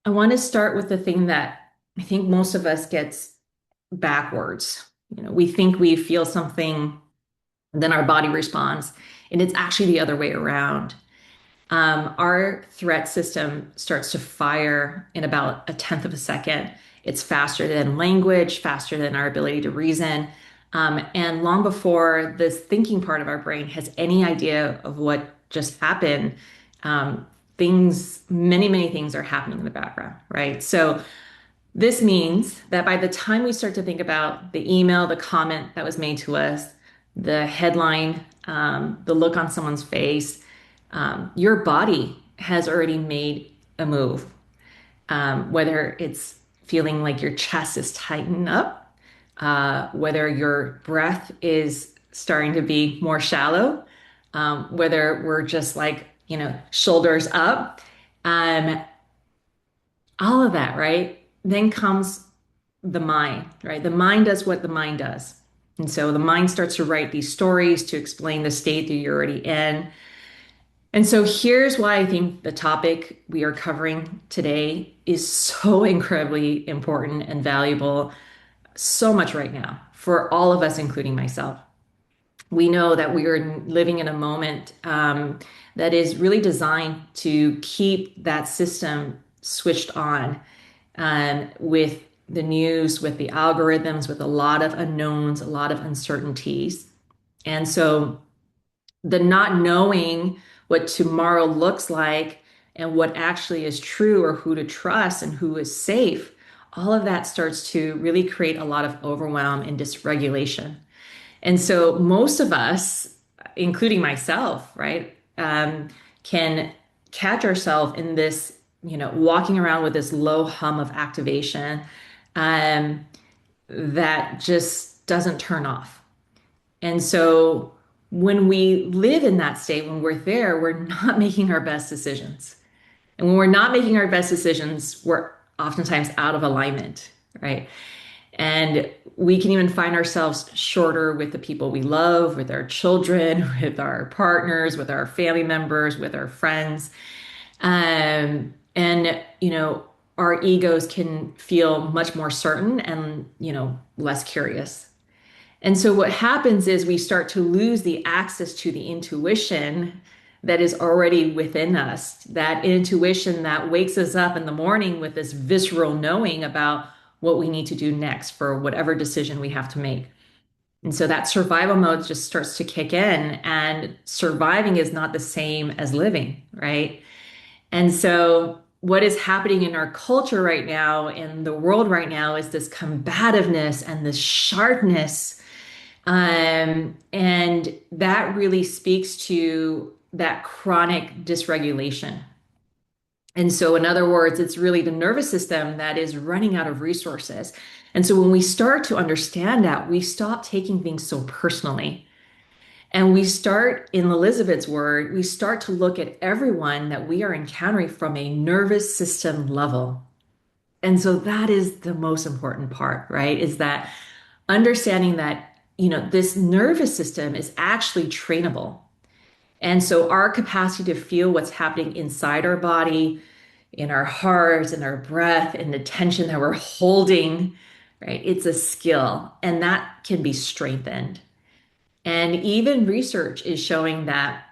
I want to start with the thing that I think most of us gets backwards. We think we feel something, then our body responds, and it's actually the other way around. Our threat system starts to fire in about a tenth of a second. It's faster than language, faster than our ability to reason. And long before this thinking part of our brain has any idea of what just happened, um, many things are happening in the background, right? So this means that by the time we start to think about the email, the comment that was made to us, the headline, the look on someone's face, your body has already made a move. Whether it's feeling like your chest is tightened up, whether your breath is starting to be more shallow, whether we're just like, shoulders up, um, all of that, right? Then comes the mind, right? The mind does what the mind does. And so the mind starts to write these stories to explain the state that you're already in. And so here's why I think the topic we are covering today is so incredibly important and valuable, so much right now for all of us, including myself. We know that we are living in a moment that is really designed to keep that system switched on with the news, with the algorithms, with a lot of unknowns, a lot of uncertainties. And so the not knowing what tomorrow looks like and what actually is true or who to trust and who is safe, all of that starts to really create a lot of overwhelm and dysregulation. And so most of us, including myself, right, can catch ourselves in this, walking around with this low hum of activation um, that just doesn't turn off. And so when we live in that state, when we're there, we're not making our best decisions. And when we're not making our best decisions, we're oftentimes out of alignment, right? And we can even find ourselves shorter with the people we love, with our children, with our partners, with our family members, with our friends. And, our egos can feel much more certain and, less curious. And so what happens is we start to lose the access to the intuition that is already within us, that intuition that wakes us up in the morning with this visceral knowing about what we need to do next for whatever decision we have to make. And so that survival mode just starts to kick in, and surviving is not the same as living, right? And so what is happening in our culture right now, in the world right now, is this combativeness and this sharpness, and that really speaks to that chronic dysregulation. And so, in other words, it's really the nervous system that is running out of resources. And so, when we start to understand that, we stop taking things so personally. And we start, in Elizabeth's word, we start to look at everyone that we are encountering from a nervous system level. And so, that is the most important part, right? Is that understanding that, this nervous system is actually trainable. And so our capacity to feel what's happening inside our body, in our heart, in our breath, in the tension that we're holding, right? It's a skill and that can be strengthened. And even research is showing that,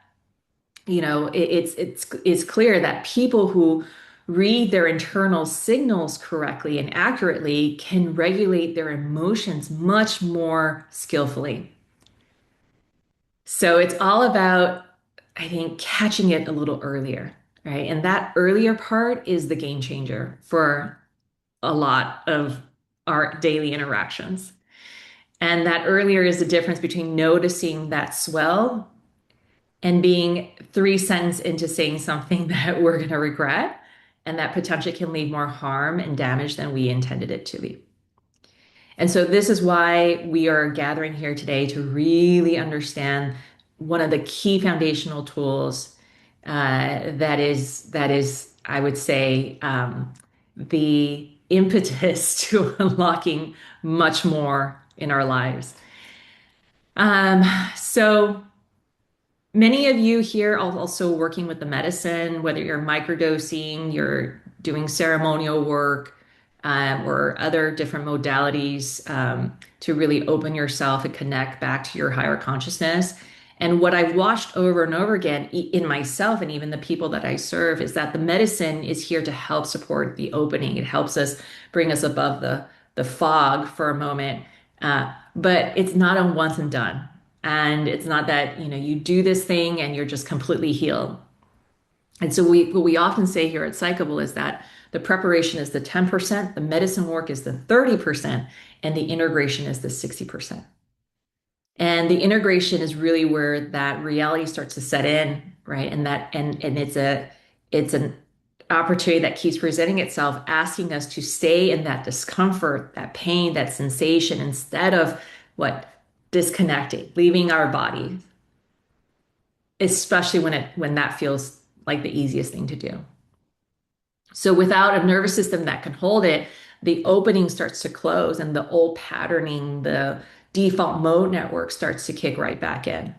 it's clear that people who read their internal signals correctly and accurately can regulate their emotions much more skillfully. So it's all about, I think, catching it a little earlier, right? And that earlier part is the game changer for a lot of our daily interactions. And that earlier is the difference between noticing that swell and being 3 sentences into saying something that we're going to regret and that potentially can leave more harm and damage than we intended it to be. And so this is why we are gathering here today to really understand one of the key foundational tools that is, I would say, the impetus to unlocking much more in our lives. So many of you here are also working with the medicine, whether you're microdosing, you're doing ceremonial work, or other different modalities to really open yourself and connect back to your higher consciousness. And what I've watched over and over again in myself and even the people that I serve is that the medicine is here to help support the opening. It helps us bring us above the fog for a moment. But it's not a once and done. And it's not that, you do this thing and you're just completely healed. And so what we often say here at Psychable is that the preparation is the 10%, the medicine work is the 30%, and the integration is the 60%. And the integration is really where that reality starts to set in, right? And it's an opportunity that keeps presenting itself, asking us to stay in that discomfort, that pain, that sensation, instead of what? Disconnecting, leaving our body, especially when that feels like the easiest thing to do. So without a nervous system that can hold it, the opening starts to close and the old patterning, the default mode network starts to kick right back in.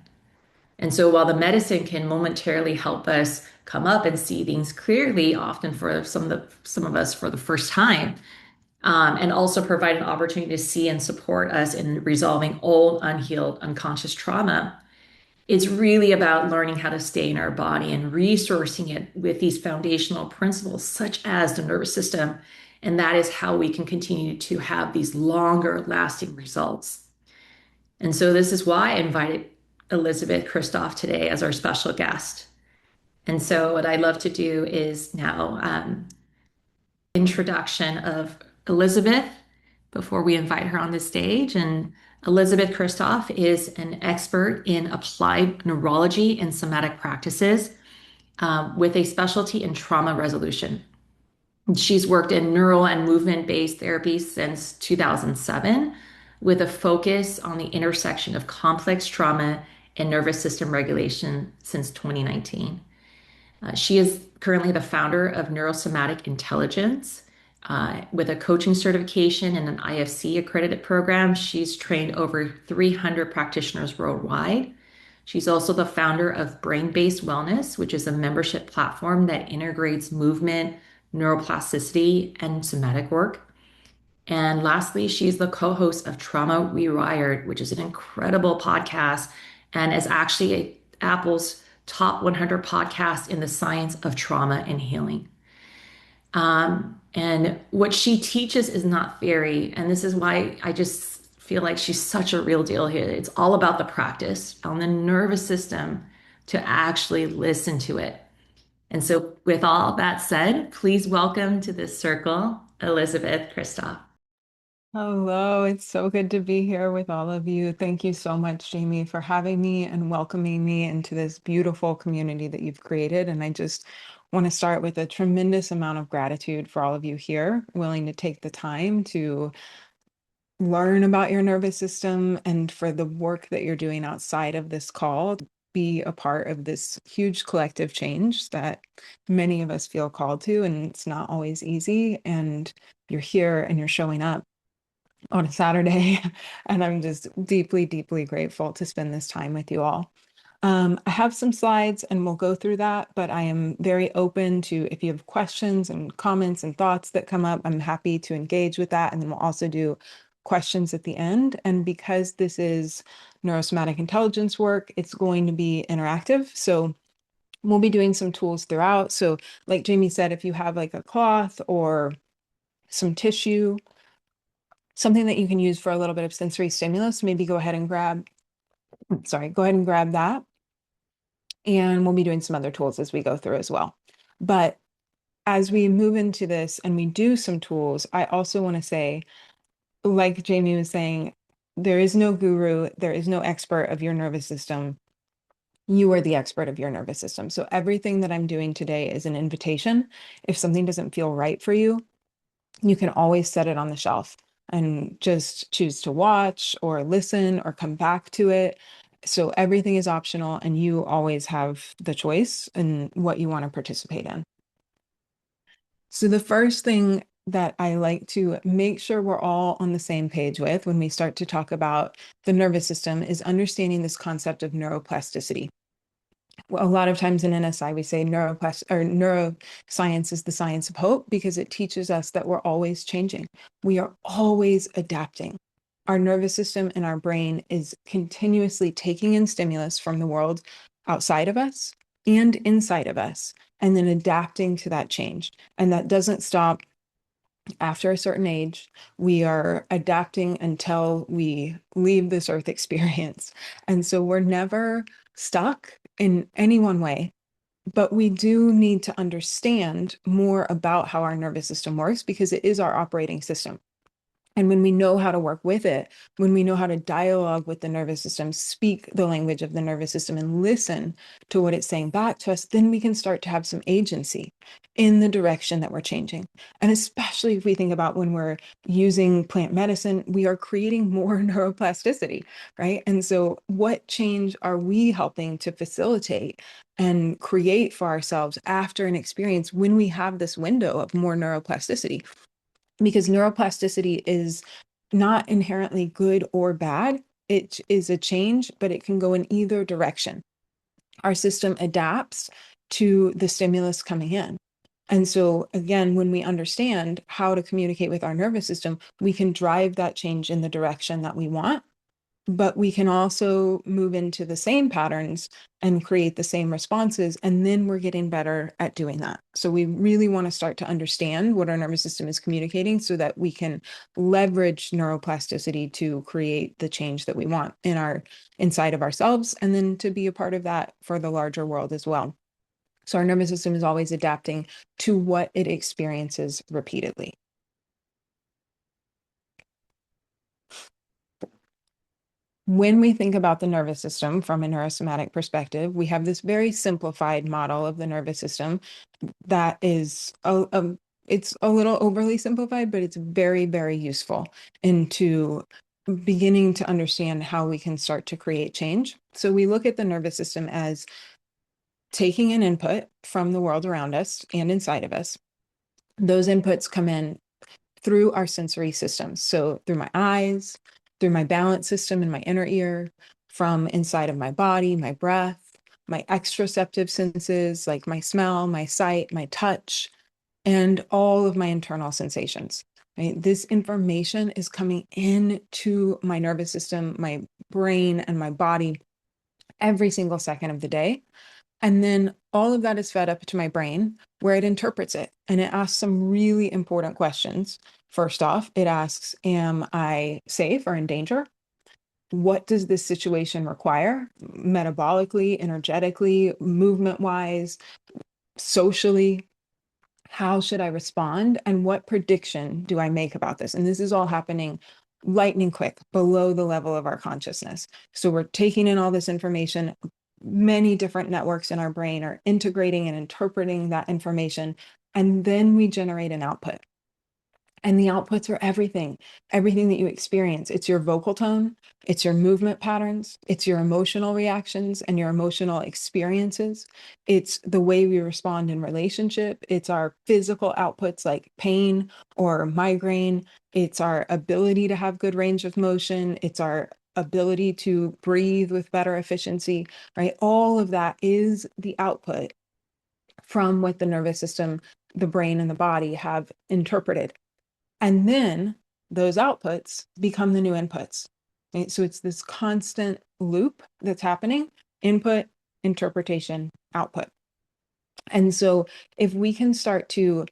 And so while the medicine can momentarily help us come up and see things clearly, often for some of us for the first time, and also provide an opportunity to see and support us in resolving old, unhealed, unconscious trauma, it's really about learning how to stay in our body and resourcing it with these foundational principles, such as the nervous system. And that is how we can continue to have these longer lasting results. And so, this is why I invited Elisabeth Kristof today as our special guest. And so, what I love to do is now introduction of Elisabeth before we invite her on the stage. And Elisabeth Kristof is an expert in applied neurology and somatic practices with a specialty in trauma resolution. She's worked in neural and movement-based therapy since 2007 with a focus on the intersection of complex trauma and nervous system regulation since 2019. She is currently the founder of Neurosomatic Intelligence. With a coaching certification and an IFC accredited program, she's trained over 300 practitioners worldwide. She's also the founder of Brain-Based Wellness, which is a membership platform that integrates movement, neuroplasticity, and somatic work. And lastly, she's the co-host of Trauma Rewired, which is an incredible podcast and is actually Apple's top 100 podcast in the science of trauma and healing. And what she teaches is not theory. And this is why I just feel like she's such a real deal here. It's all about the practice on the nervous system to actually listen to it. And so, with all that said, please welcome to this circle, Elisabeth Kristof. Hello, it's so good to be here with all of you. Thank you so much, Jemie, for having me and welcoming me into this beautiful community that you've created. And I just want to start with a tremendous amount of gratitude for all of you here, willing to take the time to learn about your nervous system and for the work that you're doing outside of this call, to be a part of this huge collective change that many of us feel called to. And it's not always easy. And you're here and you're showing up on a Saturday, and I'm just deeply, deeply grateful to spend this time with you all. I have some slides and we'll go through that, but I am very open to if you have questions and comments and thoughts that come up, I'm happy to engage with that. And then we'll also do questions at the end. And because this is neurosomatic intelligence work, it's going to be interactive. So we'll be doing some tools throughout. So like Jemie said, if you have like a cloth or some tissue, something that you can use for a little bit of sensory stimulus, maybe go ahead and grab that. And we'll be doing some other tools as we go through as well. But as we move into this and we do some tools, I also want to say, like Jemie was saying, there is no guru, there is no expert of your nervous system. You are the expert of your nervous system. So everything that I'm doing today is an invitation. If something doesn't feel right for you, you can always set it on the shelf and just choose to watch or listen or come back to it. So everything is optional and you always have the choice in what you want to participate in. So the first thing that I like to make sure we're all on the same page with when we start to talk about the nervous system is understanding this concept of neuroplasticity. A lot of times in NSI, we say neuroscience is the science of hope because it teaches us that we're always changing. We are always adapting. Our nervous system and our brain is continuously taking in stimulus from the world outside of us and inside of us, and then adapting to that change. And that doesn't stop after a certain age. We are adapting until we leave this earth experience. And so we're never stuck in any one way, but we do need to understand more about how our nervous system works because it is our operating system. And when we know how to work with it, when we know how to dialogue with the nervous system, speak the language of the nervous system, and listen to what it's saying back to us, then we can start to have some agency in the direction that we're changing. And especially if we think about when we're using plant medicine, we are creating more neuroplasticity, right? And so, what change are we helping to facilitate and create for ourselves after an experience when we have this window of more neuroplasticity? Because neuroplasticity is not inherently good or bad. It is a change, but it can go in either direction. Our system adapts to the stimulus coming in. And so, again, when we understand how to communicate with our nervous system, we can drive that change in the direction that we want, but we can also move into the same patterns and create the same responses. And then we're getting better at doing that. So we really want to start to understand what our nervous system is communicating so that we can leverage neuroplasticity to create the change that we want in our inside of ourselves, and then to be a part of that for the larger world as well. So our nervous system is always adapting to what it experiences repeatedly. When we think about the nervous system from a neurosomatic perspective, we have this very simplified model of the nervous system that is it's a little overly simplified, but it's very, very useful into beginning to understand how we can start to create change. So we look at the nervous system as taking an input from the world around us and inside of us. Those inputs come in through our sensory systems. So through my eyes, through my balance system in my inner ear, from inside of my body, my breath, my extroceptive senses like my smell, my sight, my touch, and all of my internal sensations. Right? This information is coming into my nervous system, my brain, and my body every single second of the day. And then all of that is fed up to my brain where it interprets it and it asks some really important questions. First off, it asks, am I safe or in danger? What does this situation require metabolically, energetically, movement wise, socially? How should I respond? And what prediction do I make about this? And this is all happening lightning quick below the level of our consciousness. So we're taking in all this information. Many different networks in our brain are integrating and interpreting that information. And then we generate an output. And the outputs are everything that you experience. It's your vocal tone, it's your movement patterns, it's your emotional reactions and your emotional experiences. It's the way we respond in relationship. It's our physical outputs like pain or migraine. It's our ability to have good range of motion. It's our ability to breathe with better efficiency, right? All of that is the output from what the nervous system, the brain, and the body have interpreted. And then those outputs become the new inputs. Right? So it's this constant loop that's happening: input, interpretation, output. And so if we can start to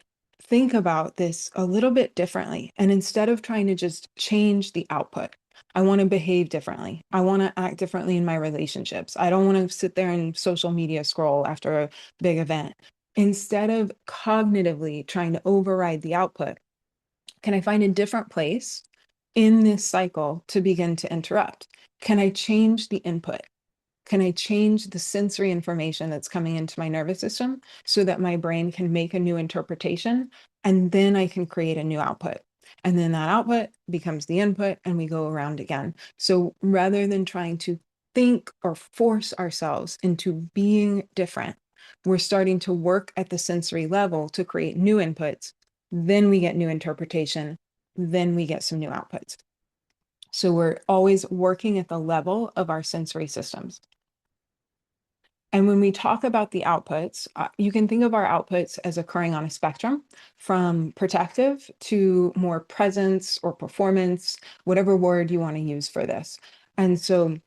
think about this a little bit differently, and instead of trying to just change the output, I want to behave differently. I want to act differently in my relationships. I don't want to sit there and social media scroll after a big event. Instead of cognitively trying to override the output, can I find a different place in this cycle to begin to interrupt? Can I change the input? Can I change the sensory information that's coming into my nervous system so that my brain can make a new interpretation, and then I can create a new output? And then that output becomes the input and we go around again. So rather than trying to think or force ourselves into being different, we're starting to work at the sensory level to create new inputs. Then we get new interpretation. Then we get some new outputs. So we're always working at the level of our sensory systems. And when we talk about the outputs, you can think of our outputs as occurring on a spectrum from protective to more presence or performance, whatever word you want to use for this. And so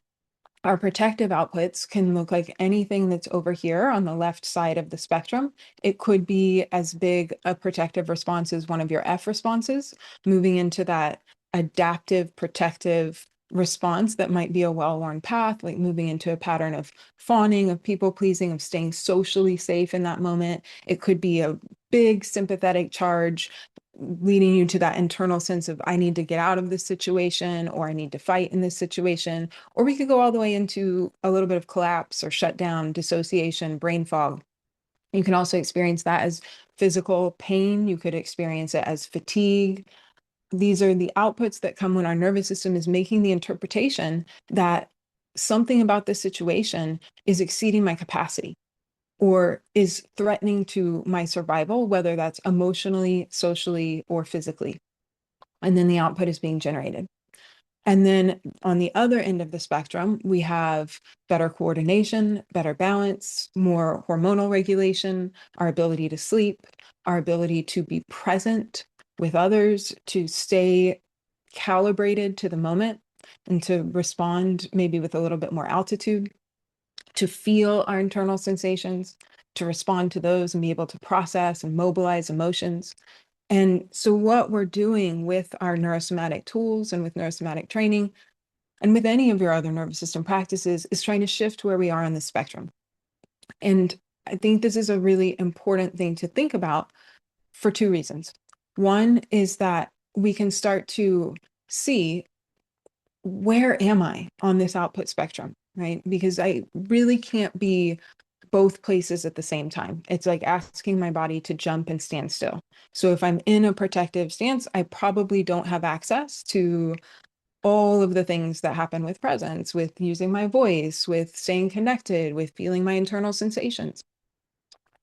our protective outputs can look like anything that's over here on the left side of the spectrum. It could be as big a protective response as one of your F responses, moving into that adaptive, protective response that might be a well-worn path, like moving into a pattern of fawning, of people pleasing, of staying socially safe in that moment. It could be a big sympathetic charge leading you to that internal sense of, I need to get out of this situation, or I need to fight in this situation. Or we could go all the way into a little bit of collapse or shutdown, dissociation, brain fog. You can also experience that as physical pain. You could experience it as fatigue. These are the outputs that come when our nervous system is making the interpretation that something about this situation is exceeding my capacity or is threatening to my survival, whether that's emotionally, socially, or physically. And then the output is being generated. And then on the other end of the spectrum, we have better coordination, better balance, more hormonal regulation, our ability to sleep, our ability to be present with others, to stay calibrated to the moment and to respond maybe with a little bit more altitude, to feel our internal sensations, to respond to those and be able to process and mobilize emotions. And so, what we're doing with our neurosomatic tools and with neurosomatic training and with any of your other nervous system practices is trying to shift where we are on the spectrum. And I think this is a really important thing to think about for two reasons. One is that we can start to see, where am I on this output spectrum, right? Because I really can't be both places at the same time. It's like asking my body to jump and stand still. So if I'm in a protective stance, I probably don't have access to all of the things that happen with presence, with using my voice, with staying connected, with feeling my internal sensations.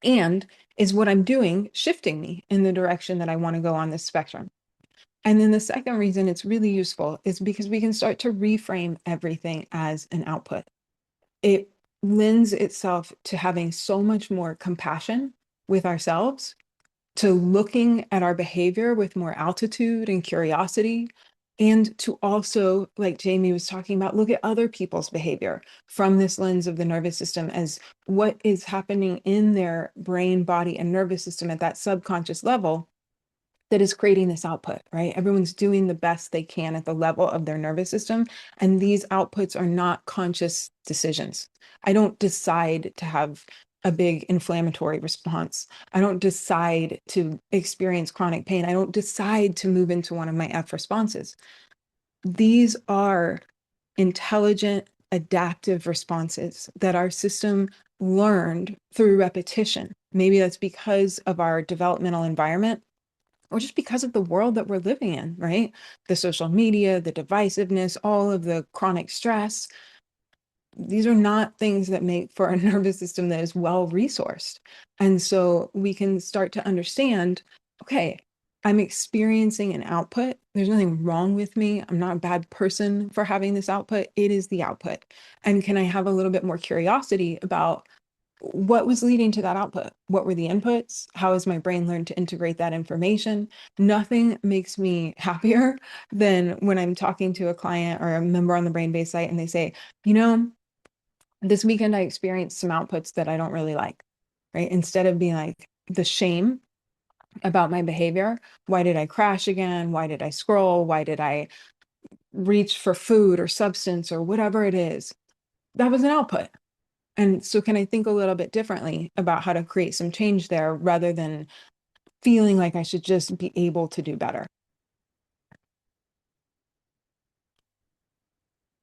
And is what I'm doing shifting me in the direction that I want to go on this spectrum? And then the second reason it's really useful is because we can start to reframe everything as an output. It lends itself to having so much more compassion with ourselves, to looking at our behavior with more altitude and curiosity, and to also, like Jemie was talking about, look at other people's behavior from this lens of the nervous system as what is happening in their brain, body, and nervous system at that subconscious level that is creating this output, right? Everyone's doing the best they can at the level of their nervous system. And these outputs are not conscious decisions. I don't decide to have a big inflammatory response. I don't decide to experience chronic pain. I don't decide to move into one of my F responses. These are intelligent, adaptive responses that our system learned through repetition. Maybe that's because of our developmental environment, or just because of the world that we're living in, right? The social media, the divisiveness, all of the chronic stress. These are not things that make for a nervous system that is well resourced. And so we can start to understand, okay, I'm experiencing an output. There's nothing wrong with me. I'm not a bad person for having this output. It is the output. And can I have a little bit more curiosity about what was leading to that output? What were the inputs? How has my brain learned to integrate that information? Nothing makes me happier than when I'm talking to a client or a member on the Brain Based site and they say, you know, this weekend I experienced some outputs that I don't really like, right? Instead of being like the shame about my behavior. Why did I crash again? Why did I scroll? Why did I reach for food or substance or whatever it is? That was an output. And so can I think a little bit differently about how to create some change there rather than feeling like I should just be able to do better?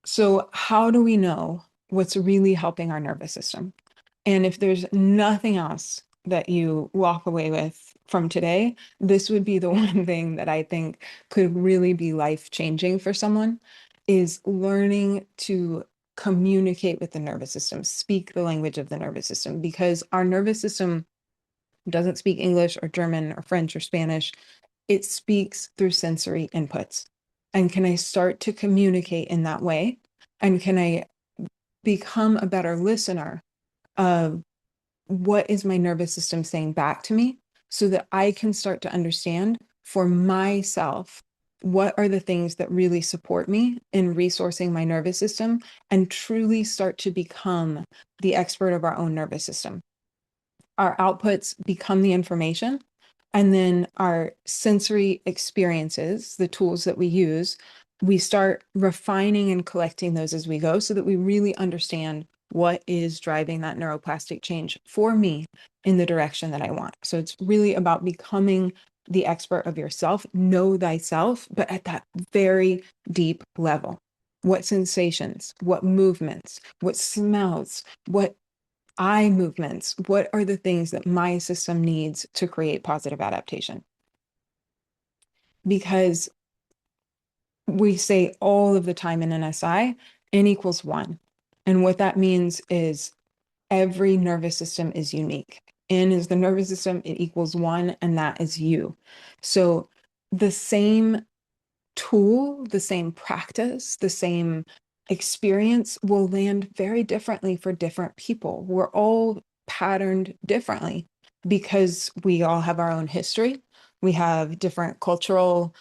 So how do we know what's really helping our nervous system? And if there's nothing else that you walk away with from today, this would be the one thing that I think could really be life-changing for someone, is learning to communicate with the nervous system, speak the language of the nervous system, because our nervous system doesn't speak English or German or French or Spanish. It speaks through sensory inputs. And can I start to communicate in that way? And can I become a better listener of what is my nervous system saying back to me so that I can start to understand for myself what are the things that really support me in resourcing my nervous system and truly start to become the expert of our own nervous system. Our outputs become the information, and then our sensory experiences, the tools that we use, we start refining and collecting those as we go so that we really understand what is driving that neuroplastic change for me in the direction that I want. So it's really about becoming the expert of yourself, know thyself, but at that very deep level. What sensations, what movements, what smells, what eye movements, what are the things that my system needs to create positive adaptation? Because we say all of the time in NSI, N equals one. And what that means is every nervous system is unique. N is the nervous system, it equals one, and that is you. So the same tool, the same practice, the same experience will land very differently for different people. We're all patterned differently because we all have our own history. We have different cultural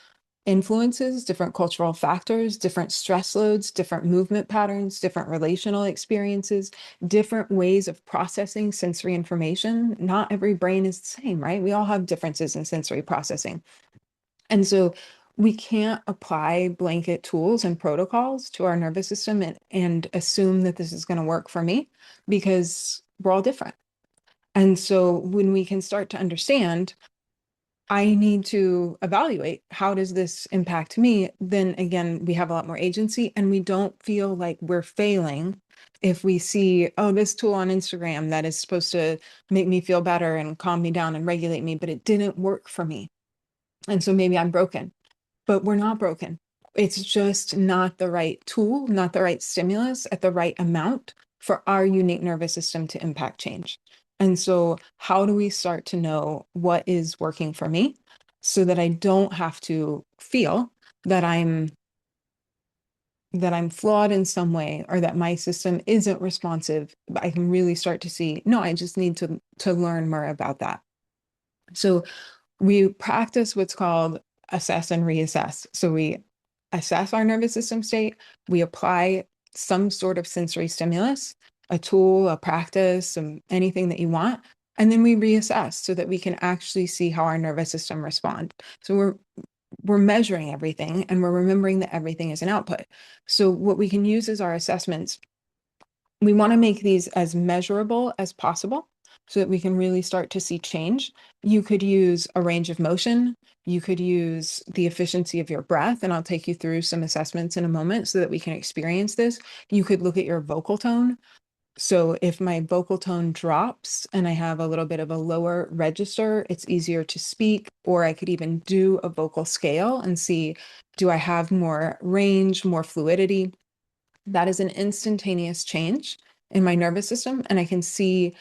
influences, different cultural factors, different stress loads, different movement patterns, different relational experiences, different ways of processing sensory information. Not every brain is the same, right? We all have differences in sensory processing. And so we can't apply blanket tools and protocols to our nervous system and assume that this is going to work for me because we're all different. And so when we can start to understand, I need to evaluate how does this impact me, then again, we have a lot more agency and we don't feel like we're failing if we see, oh, this tool on Instagram that is supposed to make me feel better and calm me down and regulate me, but it didn't work for me. And so maybe I'm broken, but we're not broken. It's just not the right tool, not the right stimulus at the right amount for our unique nervous system to impact change. And so, how do we start to know what is working for me so that I don't have to feel that I'm flawed in some way or that my system isn't responsive, but I can really start to see, no, I just need to learn more about that. So we practice what's called assess and reassess. So we assess our nervous system state, we apply some sort of sensory stimulus, a tool, a practice, anything that you want, and then we reassess so that we can actually see how our nervous system responds. So we're measuring everything and we're remembering that everything is an output. So what we can use is our assessments. We want to make these as measurable as possible so that we can really start to see change. You could use a range of motion. You could use the efficiency of your breath, and I'll take you through some assessments in a moment so that we can experience this. You could look at your vocal tone. So if my vocal tone drops and I have a little bit of a lower register, it's easier to speak, or I could even do a vocal scale and see, do I have more range, more fluidity? That is an instantaneous change in my nervous system. And I can see,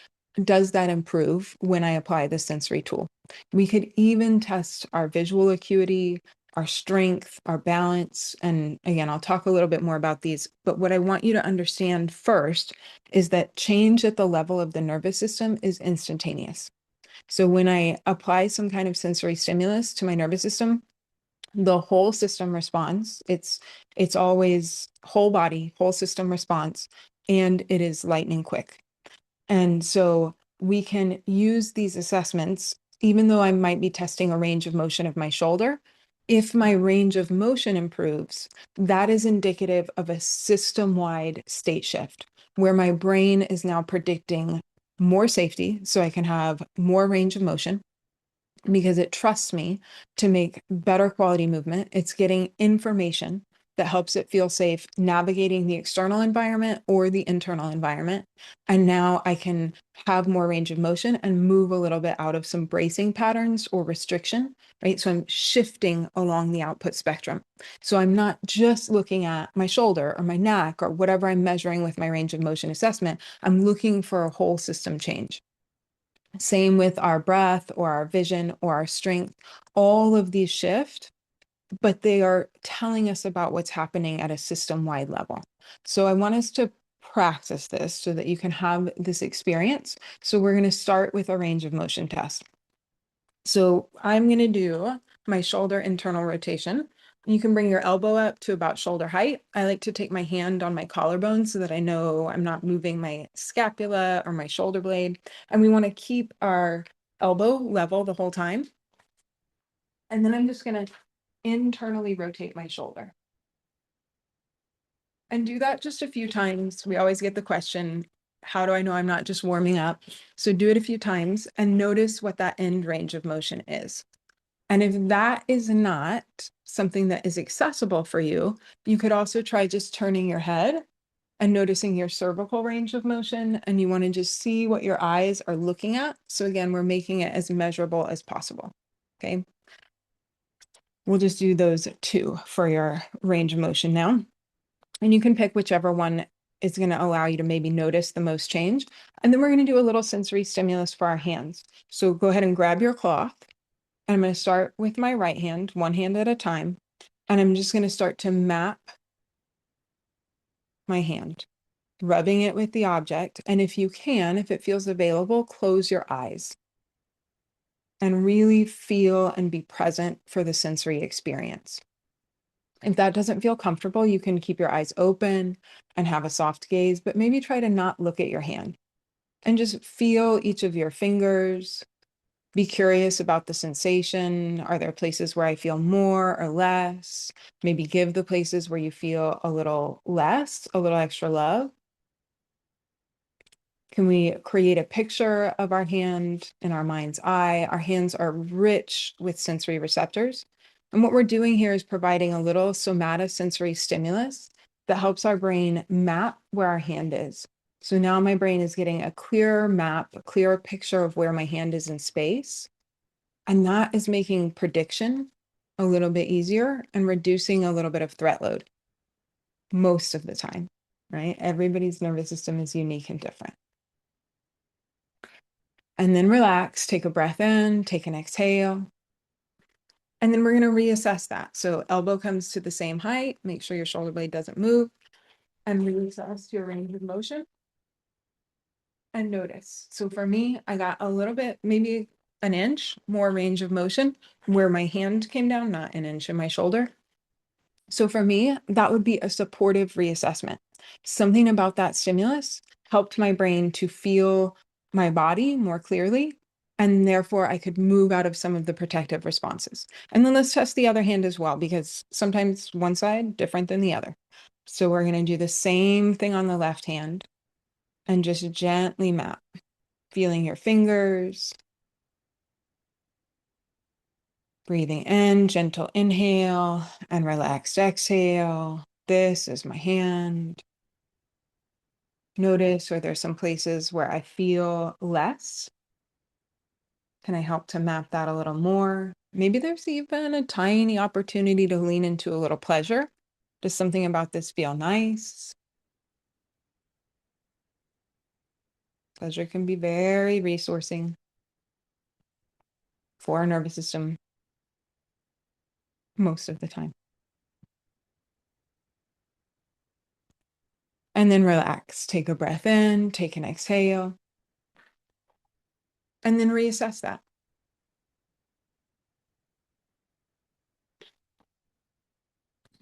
does that improve when I apply the sensory tool? We could even test our visual acuity, our strength, our balance. And again, I'll talk a little bit more about these. But what I want you to understand first is that change at the level of the nervous system is instantaneous. So when I apply some kind of sensory stimulus to my nervous system, the whole system responds. It's always whole body, whole system response, and it is lightning quick. And so we can use these assessments, even though I might be testing a range of motion of my shoulder. If my range of motion improves, that is indicative of a system-wide state shift where my brain is now predicting more safety, so I can have more range of motion because it trusts me to make better quality movement. It's getting information that helps it feel safe navigating the external environment or the internal environment. And now I can have more range of motion and move a little bit out of some bracing patterns or restriction, right? So I'm shifting along the output spectrum. So I'm not just looking at my shoulder or my neck or whatever I'm measuring with my range of motion assessment. I'm looking for a whole system change. Same with our breath or our vision or our strength. All of these shift, but they are telling us about what's happening at a system-wide level. So I want us to practice this so that you can have this experience. So we're going to start with a range of motion test. So I'm going to do my shoulder internal rotation. You can bring your elbow up to about shoulder height. I like to take my hand on my collarbone so that I know I'm not moving my scapula or my shoulder blade. And we want to keep our elbow level the whole time. And then I'm just going to internally rotate my shoulder. And do that just a few times. We always get the question, how do I know I'm not just warming up? So do it a few times and notice what that end range of motion is. And if that is not something that is accessible for you, you could also try just turning your head and noticing your cervical range of motion. And you want to just see what your eyes are looking at. So again, we're making it as measurable as possible. Okay. We'll just do those two for your range of motion now. And you can pick whichever one is going to allow you to maybe notice the most change. And then we're going to do a little sensory stimulus for our hands. So go ahead and grab your cloth. And I'm going to start with my right hand, one hand at a time. And I'm just going to start to map my hand, rubbing it with the object. And if you can, if it feels available, close your eyes and really feel and be present for the sensory experience. If that doesn't feel comfortable, you can keep your eyes open and have a soft gaze, but maybe try to not look at your hand and just feel each of your fingers. Be curious about the sensation. Are there places where I feel more or less? Maybe give the places where you feel a little less, a little extra love. Can we create a picture of our hand in our mind's eye? Our hands are rich with sensory receptors. And what we're doing here is providing a little somatosensory stimulus that helps our brain map where our hand is. So now my brain is getting a clearer map, a clearer picture of where my hand is in space. And that is making prediction a little bit easier and reducing a little bit of threat load most of the time, right? Everybody's nervous system is unique and different. And then relax, take a breath in, take an exhale. And then we're going to reassess that. So elbow comes to the same height, make sure your shoulder blade doesn't move, and reassess your range of motion and notice. So for me, I got a little bit, maybe an inch more range of motion where my hand came down, not an inch in my shoulder. So for me, that would be a supportive reassessment. Something about that stimulus helped my brain to feel my body more clearly, and therefore I could move out of some of the protective responses. And then let's test the other hand as well, because sometimes one side different than the other. So we're going to do the same thing on the left hand and just gently map, feeling your fingers, breathing in, gentle inhale and relaxed exhale. This is my hand. Notice where there's some places where I feel less. Can I help to map that a little more? Maybe there's even a tiny opportunity to lean into a little pleasure. Does something about this feel nice? Pleasure can be very resourcing for our nervous system most of the time. And then relax. Take a breath in, take an exhale, and then reassess that.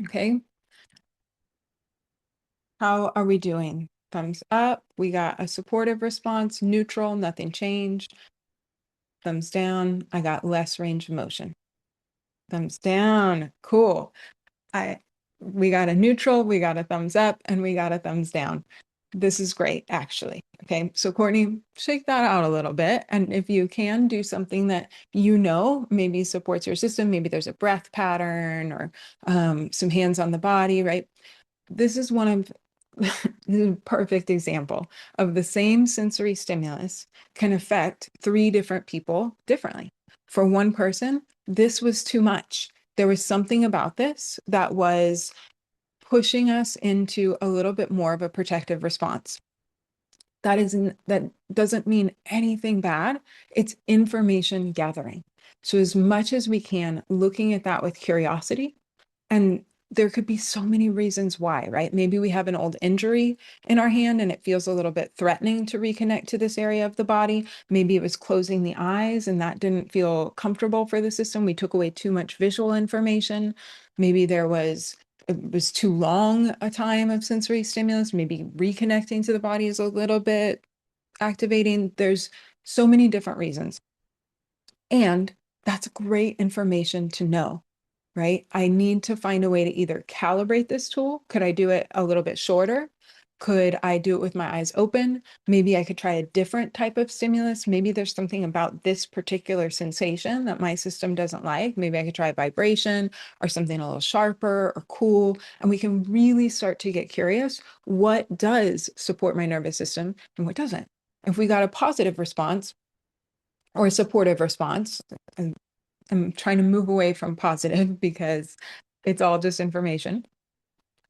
Okay. How are we doing? Thumbs up. We got a supportive response, neutral, nothing changed. Thumbs down. I got less range of motion. Thumbs down. Cool. We got a neutral, we got a thumbs up, and we got a thumbs down. This is great, actually. Okay, so Courtney, shake that out a little bit. And if you can do something that you know maybe supports your system, maybe there's a breath pattern or some hands on the body, right? This is one of the perfect example of the same sensory stimulus can affect three different people differently. For one person, this was too much. There was something about this that was pushing us into a little bit more of a protective response. That doesn't mean anything bad. It's information gathering. So as much as we can, looking at that with curiosity and There could be so many reasons why, right? Maybe we have an old injury in our hand and it feels a little bit threatening to reconnect to this area of the body. Maybe it was closing the eyes and that didn't feel comfortable for the system. We took away too much visual information. Maybe it was too long a time of sensory stimulus. Maybe reconnecting to the body is a little bit activating. There's so many different reasons. And that's great information to know, right? I need to find a way to either calibrate this tool. Could I do it a little bit shorter? Could I do it with my eyes open? Maybe I could try a different type of stimulus. Maybe there's something about this particular sensation that my system doesn't like. Maybe I could try vibration or something a little sharper or cool. And we can really start to get curious. What does support my nervous system and what doesn't? If we got a positive response or a supportive response, and I'm trying to move away from positive because it's all just information.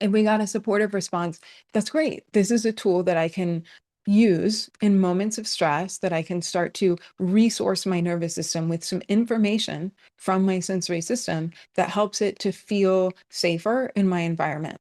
If we got a supportive response, that's great. This is a tool that I can use in moments of stress, that I can start to resource my nervous system with some information from my sensory system that helps it to feel safer in my environment.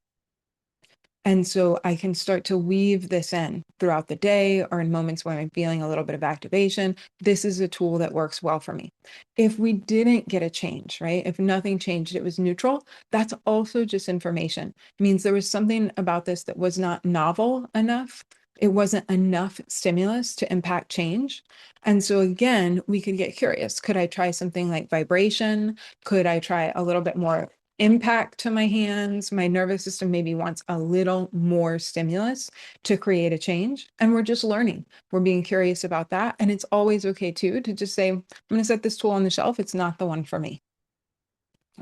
And so I can start to weave this in throughout the day or in moments when I'm feeling a little bit of activation. This is a tool that works well for me. If we didn't get a change, right? If nothing changed, it was neutral, that's also just information. It means there was something about this that was not novel enough. It wasn't enough stimulus to impact change. And so again, we could get curious. Could I try something like vibration? Could I try a little bit more impact to my hands? My nervous system maybe wants a little more stimulus to create a change. And we're just learning. We're being curious about that. And it's always okay too to just say, I'm going to set this tool on the shelf. It's not the one for me.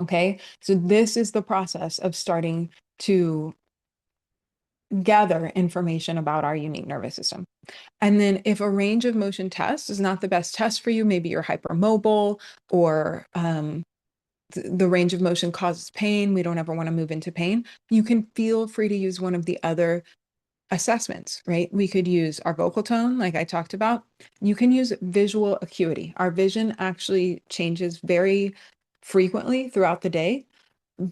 Okay. So this is the process of starting to gather information about our unique nervous system. And then if a range of motion test is not the best test for you, maybe you're hypermobile or the range of motion causes pain. We don't ever want to move into pain. You can feel free to use one of the other assessments, right? We could use our vocal tone, like I talked about. You can use visual acuity. Our vision actually changes very frequently throughout the day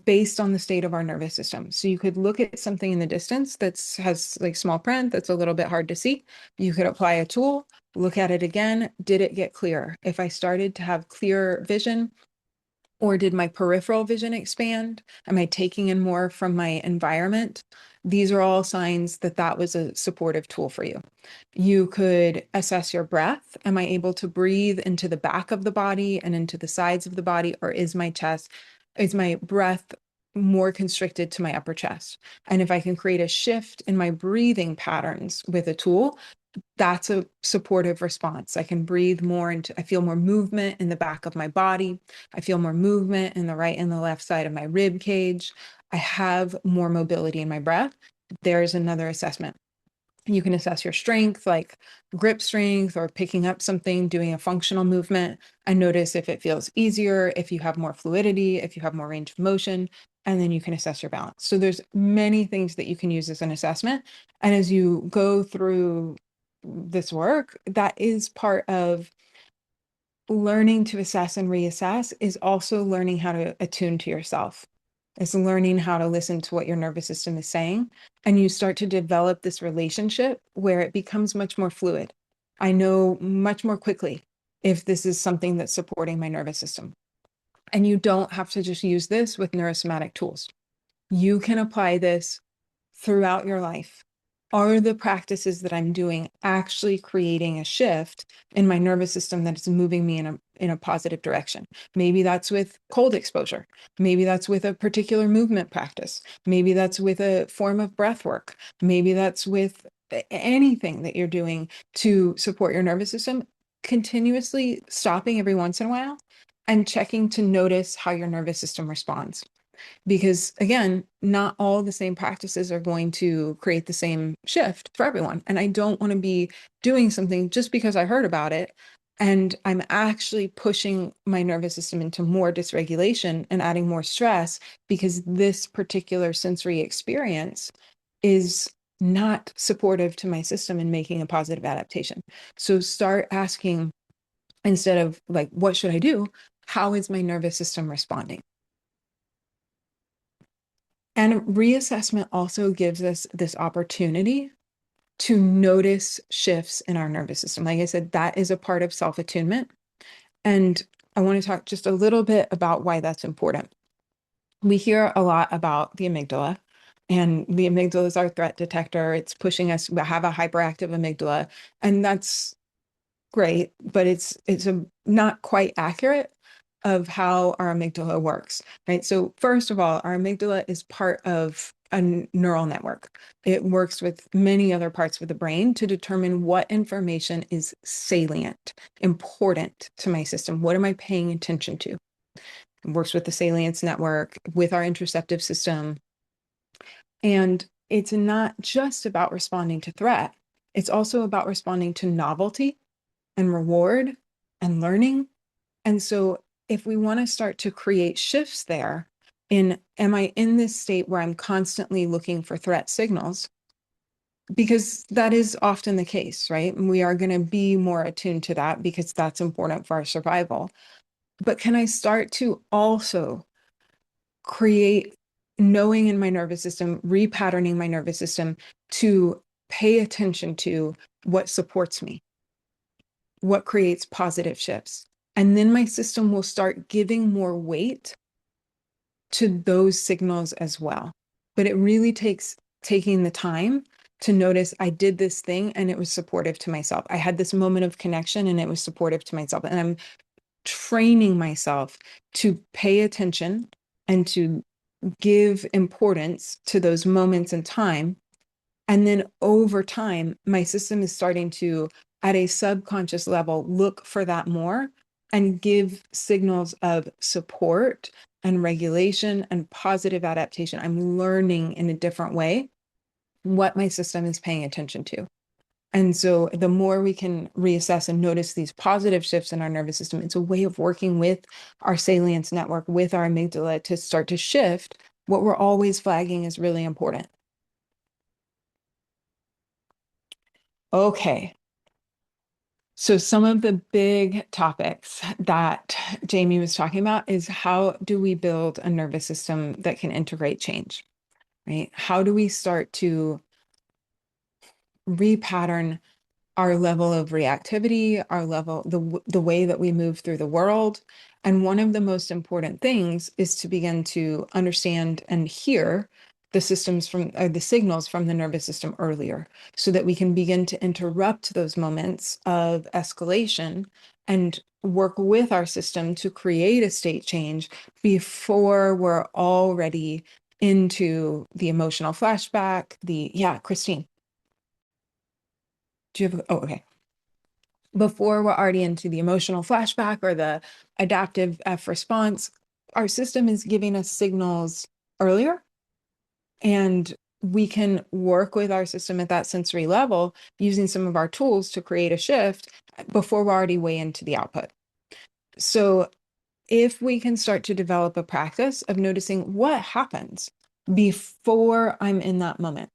based on the state of our nervous system. So you could look at something in the distance that has like small print that's a little bit hard to see. You could apply a tool, look at it again. Did it get clearer? If I started to have clearer vision, or did my peripheral vision expand? Am I taking in more from my environment? These are all signs that that was a supportive tool for you. You could assess your breath. Am I able to breathe into the back of the body and into the sides of the body? Or is my breath more constricted to my upper chest? And if I can create a shift in my breathing patterns with a tool, that's a supportive response. I can breathe more into, I feel more movement in the back of my body. I feel more movement in the right and the left side of my rib cage. I have more mobility in my breath. There's another assessment. You can assess your strength, like grip strength or picking up something, doing a functional movement, and notice if it feels easier, if you have more fluidity, if you have more range of motion, and then you can assess your balance. So there's many things that you can use as an assessment. And as you go through this work, that is part of learning to assess and reassess, is also learning how to attune to yourself. It's learning how to listen to what your nervous system is saying. And you start to develop this relationship where it becomes much more fluid. I know much more quickly if this is something that's supporting my nervous system. And you don't have to just use this with neurosomatic tools. You can apply this throughout your life. Are the practices that I'm doing actually creating a shift in my nervous system that is moving me in a positive direction? Maybe that's with cold exposure. Maybe that's with a particular movement practice. Maybe that's with a form of breath work. Maybe that's with anything that you're doing to support your nervous system, continuously stopping every once in a while and checking to notice how your nervous system responds. Because again, not all the same practices are going to create the same shift for everyone. And I don't want to be doing something just because I heard about it. And I'm actually pushing my nervous system into more dysregulation and adding more stress because this particular sensory experience is not supportive to my system and making a positive adaptation. So start asking, instead of like, what should I do? How is my nervous system responding? And reassessment also gives us this opportunity to notice shifts in our nervous system. Like I said, that is a part of self-attunement. And I want to talk just a little bit about why that's important. We hear a lot about the amygdala, and the amygdala is our threat detector. It's pushing us to have a hyperactive amygdala, and that's great, but it's a not quite accurate of how our amygdala works, right? So first of all, our amygdala is part of a neural network. It works with many other parts of the brain to determine what information is salient, important to my system. What am I paying attention to? It works with the salience network, with our interoceptive system. And it's not just about responding to threat. It's also about responding to novelty and reward and learning. And so if we want to start to create shifts there in, am I in this state where I'm constantly looking for threat signals? Because that is often the case, right? And we are going to be more attuned to that because that's important for our survival. But can I start to also create knowing in my nervous system, repatterning my nervous system to pay attention to what supports me, what creates positive shifts. And then my system will start giving more weight to those signals as well. But it really takes taking the time to notice I did this thing and it was supportive to myself. I had this moment of connection and it was supportive to myself. And I'm training myself to pay attention and to give importance to those moments in time. And then over time, my system is starting to, at a subconscious level, look for that more and give signals of support and regulation and positive adaptation. I'm learning in a different way what my system is paying attention to. And so the more we can reassess and notice these positive shifts in our nervous system, it's a way of working with our salience network, with our amygdala to start to shift what we're always flagging is really important. Okay. So some of the big topics that Jemie was talking about is how do we build a nervous system that can integrate change, right? How do we start to repattern our level of reactivity, our level, the way that we move through the world. And one of the most important things is to begin to understand and hear the systems from the signals from the nervous system earlier, so that we can begin to interrupt those moments of escalation and work with our system to create a state change before we're already into the emotional flashback. Yeah, Christine, do you have, oh, okay. Before we're already into the emotional flashback or the adaptive F response, our system is giving us signals earlier, and we can work with our system at that sensory level using some of our tools to create a shift before we're already way into the output. So if we can start to develop a practice of noticing what happens before I'm in that moment,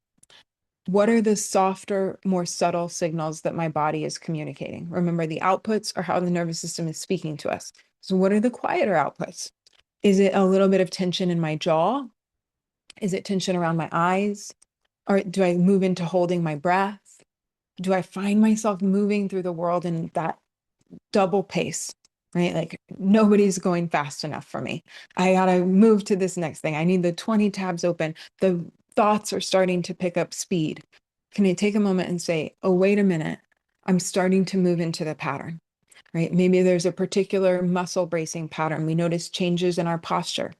what are the softer, more subtle signals that my body is communicating? Remember, the outputs are how the nervous system is speaking to us. So what are the quieter outputs? Is it a little bit of tension in my jaw? Is it tension around my eyes? Or do I move into holding my breath? Do I find myself moving through the world in that double pace, right? Like nobody's going fast enough for me. I gotta move to this next thing. I need the 20 tabs open. The thoughts are starting to pick up speed. Can I take a moment and say, oh, wait a minute, I'm starting to move into the pattern, right? Maybe there's a particular muscle bracing pattern. We notice changes in our posture.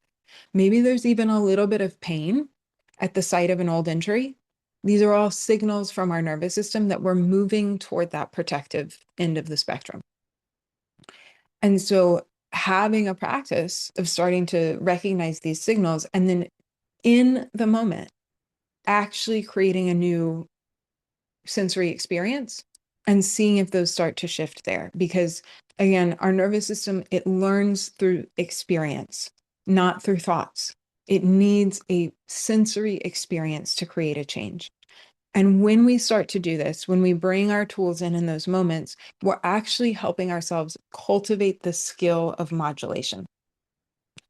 Maybe there's even a little bit of pain at the site of an old injury. These are all signals from our nervous system that we're moving toward that protective end of the spectrum. And so having a practice of starting to recognize these signals and then in the moment, actually creating a new sensory experience and seeing if those start to shift there. Because again, our nervous system, it learns through experience, not through thoughts. It needs a sensory experience to create a change. And when we start to do this, when we bring our tools in those moments, we're actually helping ourselves cultivate the skill of modulation.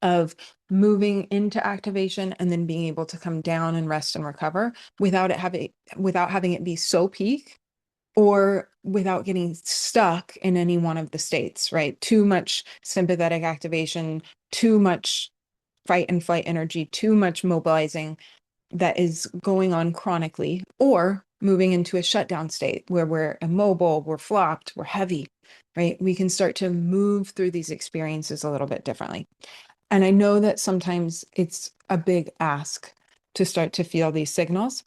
of moving into activation and then being able to come down and rest and recover without having it be so peak or without getting stuck in any one of the states, right? Too much sympathetic activation, too much fight and flight energy, too much mobilizing that is going on chronically, or moving into a shutdown state where we're immobile, we're flopped, we're heavy, right? We can start to move through these experiences a little bit differently. And I know that sometimes it's a big ask to start to feel these signals.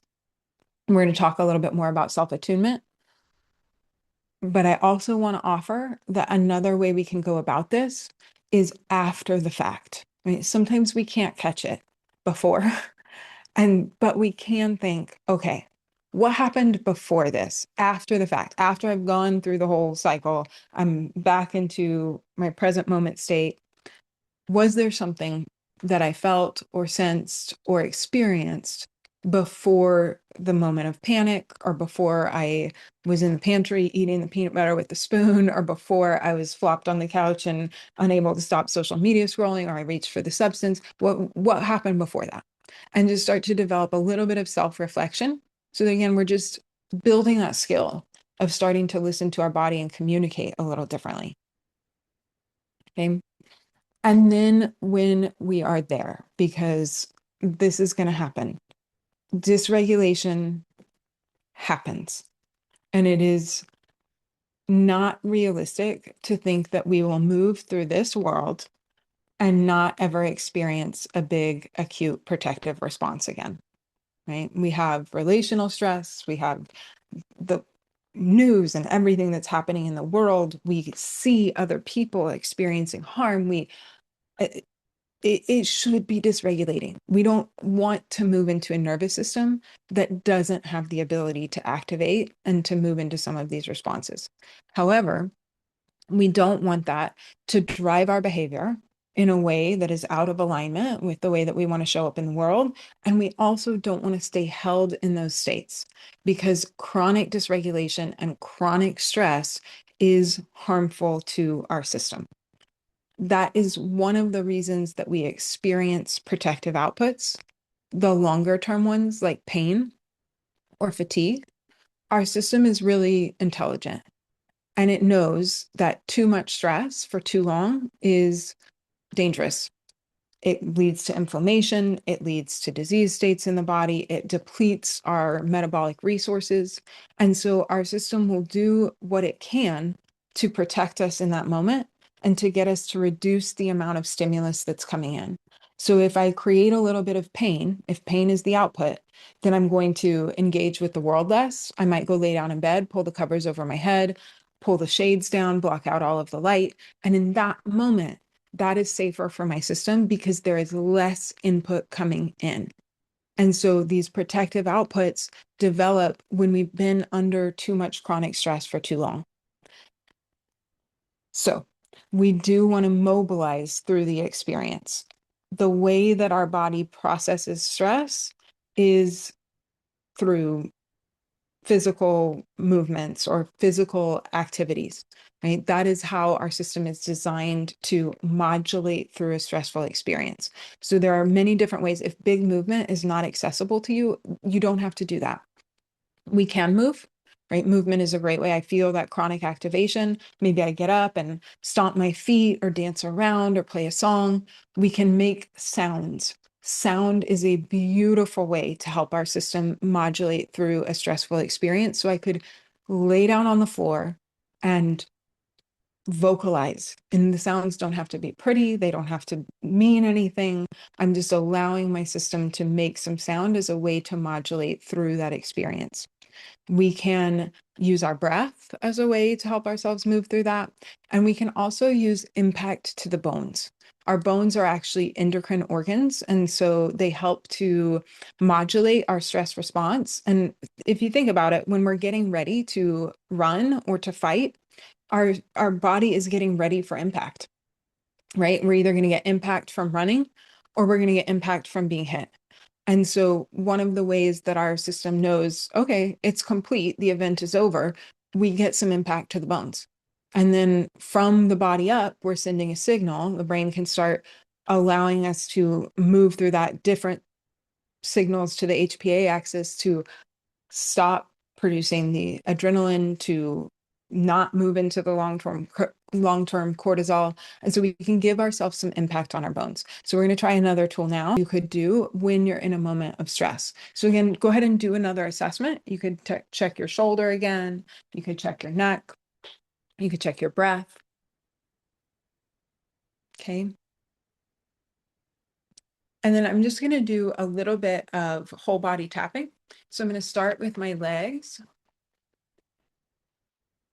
We're going to talk a little bit more about self-attunement. But I also want to offer that another way we can go about this is after the fact. Right? Sometimes we can't catch it before, but we can think, okay, what happened before this, after the fact, after I've gone through the whole cycle, I'm back into my present moment state. Was there something that I felt or sensed or experienced before the moment of panic, or before I was in the pantry eating the peanut butter with the spoon, or before I was flopped on the couch and unable to stop social media scrolling, or I reached for the substance? What happened before that? And just start to develop a little bit of self-reflection. So that, again, we're just building that skill of starting to listen to our body and communicate a little differently. Okay. And then when we are there, because this is going to happen, dysregulation happens. And it is not realistic to think that we will move through this world and not ever experience a big acute protective response again, right? We have relational stress, we have the news and everything that's happening in the world. We see other people experiencing harm. It should be dysregulating. We don't want to move into a nervous system that doesn't have the ability to activate and to move into some of these responses. However, we don't want that to drive our behavior in a way that is out of alignment with the way that we want to show up in the world. And we also don't want to stay held in those states, because chronic dysregulation and chronic stress is harmful to our system. That is one of the reasons that we experience protective outputs, the longer term ones like pain or fatigue. Our system is really intelligent, and it knows that too much stress for too long is dangerous. It leads to inflammation, it leads to disease states in the body, it depletes our metabolic resources. And so our system will do what it can to protect us in that moment and to get us to reduce the amount of stimulus that's coming in. So if I create a little bit of pain, if pain is the output, then I'm going to engage with the world less. I might go lay down in bed, pull the covers over my head, pull the shades down, block out all of the light. And in that moment, that is safer for my system because there is less input coming in. And so these protective outputs develop when we've been under too much chronic stress for too long. So we do want to mobilize through the experience. The way that our body processes stress is through physical movements or physical activities, right? That is how our system is designed to modulate through a stressful experience. So there are many different ways. If big movement is not accessible to you, you don't have to do that. We can move, right? Movement is a great way. I feel that chronic activation. Maybe I get up and stomp my feet or dance around or play a song. We can make sounds. Sound is a beautiful way to help our system modulate through a stressful experience. So I could lay down on the floor and vocalize. And the sounds don't have to be pretty. They don't have to mean anything. I'm just allowing my system to make some sound as a way to modulate through that experience. We can use our breath as a way to help ourselves move through that. And we can also use impact to the bones. Our bones are actually endocrine organs, and so they help to modulate our stress response. And if you think about it, when we're getting ready to run or to fight, our body is getting ready for impact, right? We're either going to get impact from running or we're going to get impact from being hit. And so one of the ways that our system knows, okay, it's complete, the event is over, we get some impact to the bones. And then from the body up, we're sending a signal. The brain can start allowing us to move through that different signals to the HPA axis to stop producing the adrenaline, to not move into the long-term cortisol. And so we can give ourselves some impact on our bones. So we're going to try another tool now you could do when you're in a moment of stress. So again, go ahead and do another assessment. You could check your shoulder again. You could check your neck. You could check your breath. Okay. And then I'm just going to do a little bit of whole body tapping. So I'm going to start with my legs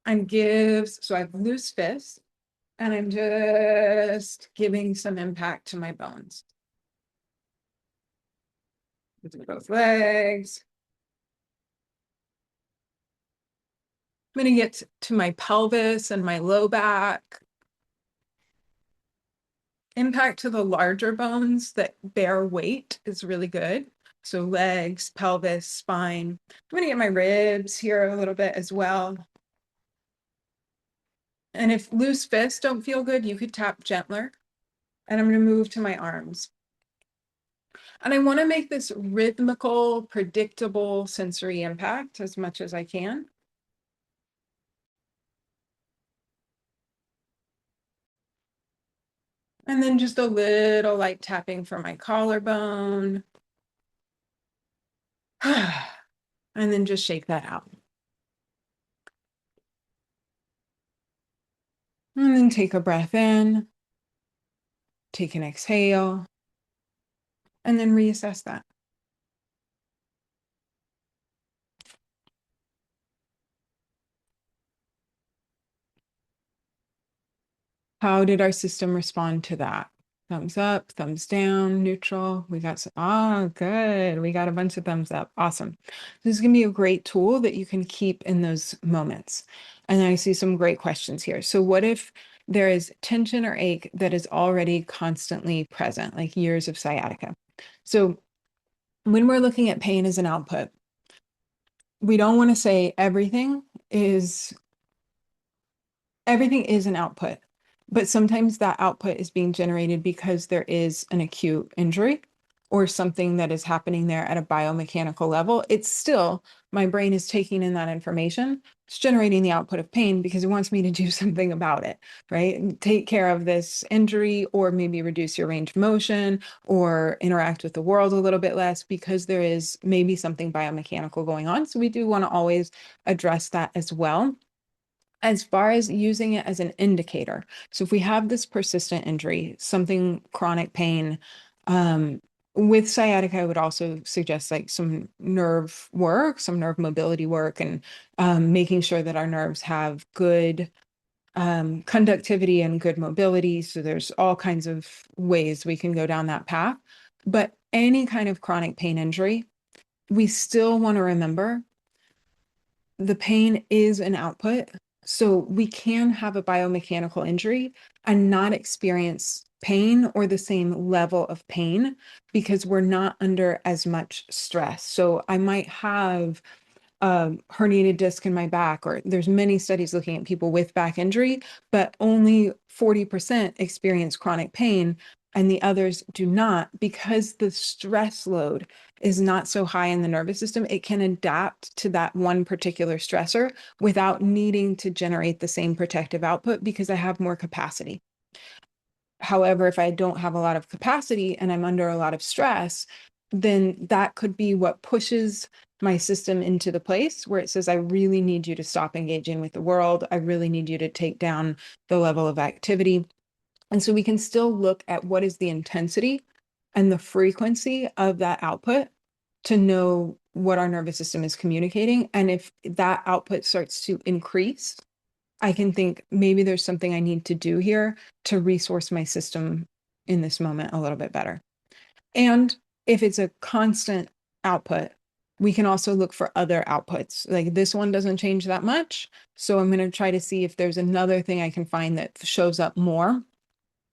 and so I have loose fists, and I'm just giving some impact to my bones. With both legs. I'm going to get to my pelvis and my low back. Impact to the larger bones that bear weight is really good. So legs, pelvis, spine. I'm going to get my ribs here a little bit as well. And if loose fists don't feel good, you could tap gentler. And I'm going to move to my arms. And I want to make this rhythmical, predictable sensory impact as much as I can. And then just a little light tapping for my collarbone. And then just shake that out. And then take a breath in, take an exhale, and then reassess that. How did our system respond to that? Thumbs up, thumbs down, neutral. We got some, good. We got a bunch of thumbs up. Awesome. This is going to be a great tool that you can keep in those moments. And I see some great questions here. So what if there is tension or ache that is already constantly present, like years of sciatica? So when we're looking at pain as an output, we don't want to say everything is an output, but sometimes that output is being generated because there is an acute injury or something that is happening there at a biomechanical level. It's still, my brain is taking in that information. It's generating the output of pain because it wants me to do something about it, right? Take care of this injury, or maybe reduce your range of motion, or interact with the world a little bit less because there is maybe something biomechanical going on. So we do want to always address that as well. As far as using it as an indicator, so if we have this persistent injury, something chronic pain, with sciatica, I would also suggest like some nerve work, some nerve mobility work, and making sure that our nerves have good conductivity and good mobility. So there's all kinds of ways we can go down that path. But any kind of chronic pain injury, we still want to remember the pain is an output. So we can have a biomechanical injury and not experience pain or the same level of pain because we're not under as much stress. So I might have a herniated disc in my back, or there's many studies looking at people with back injury, but only 40% experience chronic pain and the others do not, because the stress load is not so high in the nervous system. It can adapt to that one particular stressor without needing to generate the same protective output because I have more capacity. However, if I don't have a lot of capacity and I'm under a lot of stress, then that could be what pushes my system into the place where it says, I really need you to stop engaging with the world. I really need you to take down the level of activity. And so we can still look at what is the intensity and the frequency of that output to know what our nervous system is communicating. And if that output starts to increase, I can think maybe there's something I need to do here to resource my system in this moment a little bit better. And if it's a constant output, we can also look for other outputs. Like this one doesn't change that much. So I'm going to try to see if there's another thing I can find that shows up more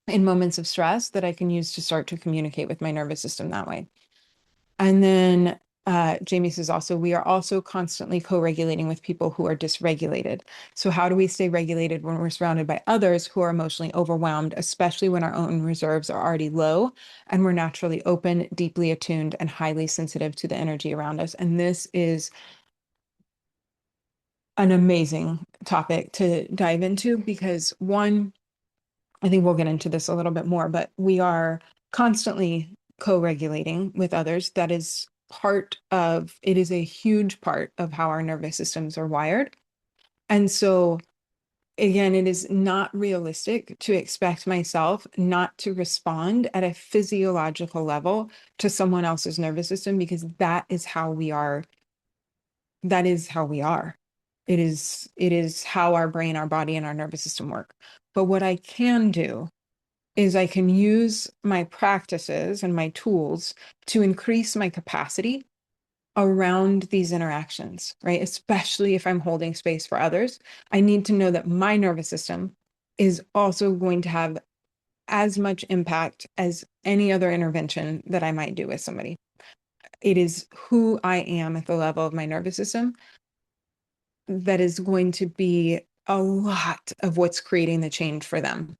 in moments of stress that I can use to start to communicate with my nervous system that way. And then Jemie says also, we are also constantly co-regulating with people who are dysregulated. So how do we stay regulated when we're surrounded by others who are emotionally overwhelmed, especially when our own reserves are already low and we're naturally open, deeply attuned, and highly sensitive to the energy around us? And this is an amazing topic to dive into because one, I think we'll get into this a little bit more, but we are constantly co-regulating with others. That is it is a huge part of how our nervous systems are wired. And so, again, it is not realistic to expect myself not to respond at a physiological level to someone else's nervous system because that is how we are. That is how we are. It is how our brain, our body, and our nervous system work. But what I can do is I can use my practices and my tools to increase my capacity around these interactions, right? Especially if I'm holding space for others. I need to know that my nervous system is also going to have as much impact as any other intervention that I might do with somebody. It is who I am at the level of my nervous system that is going to be a lot of what's creating the change for them.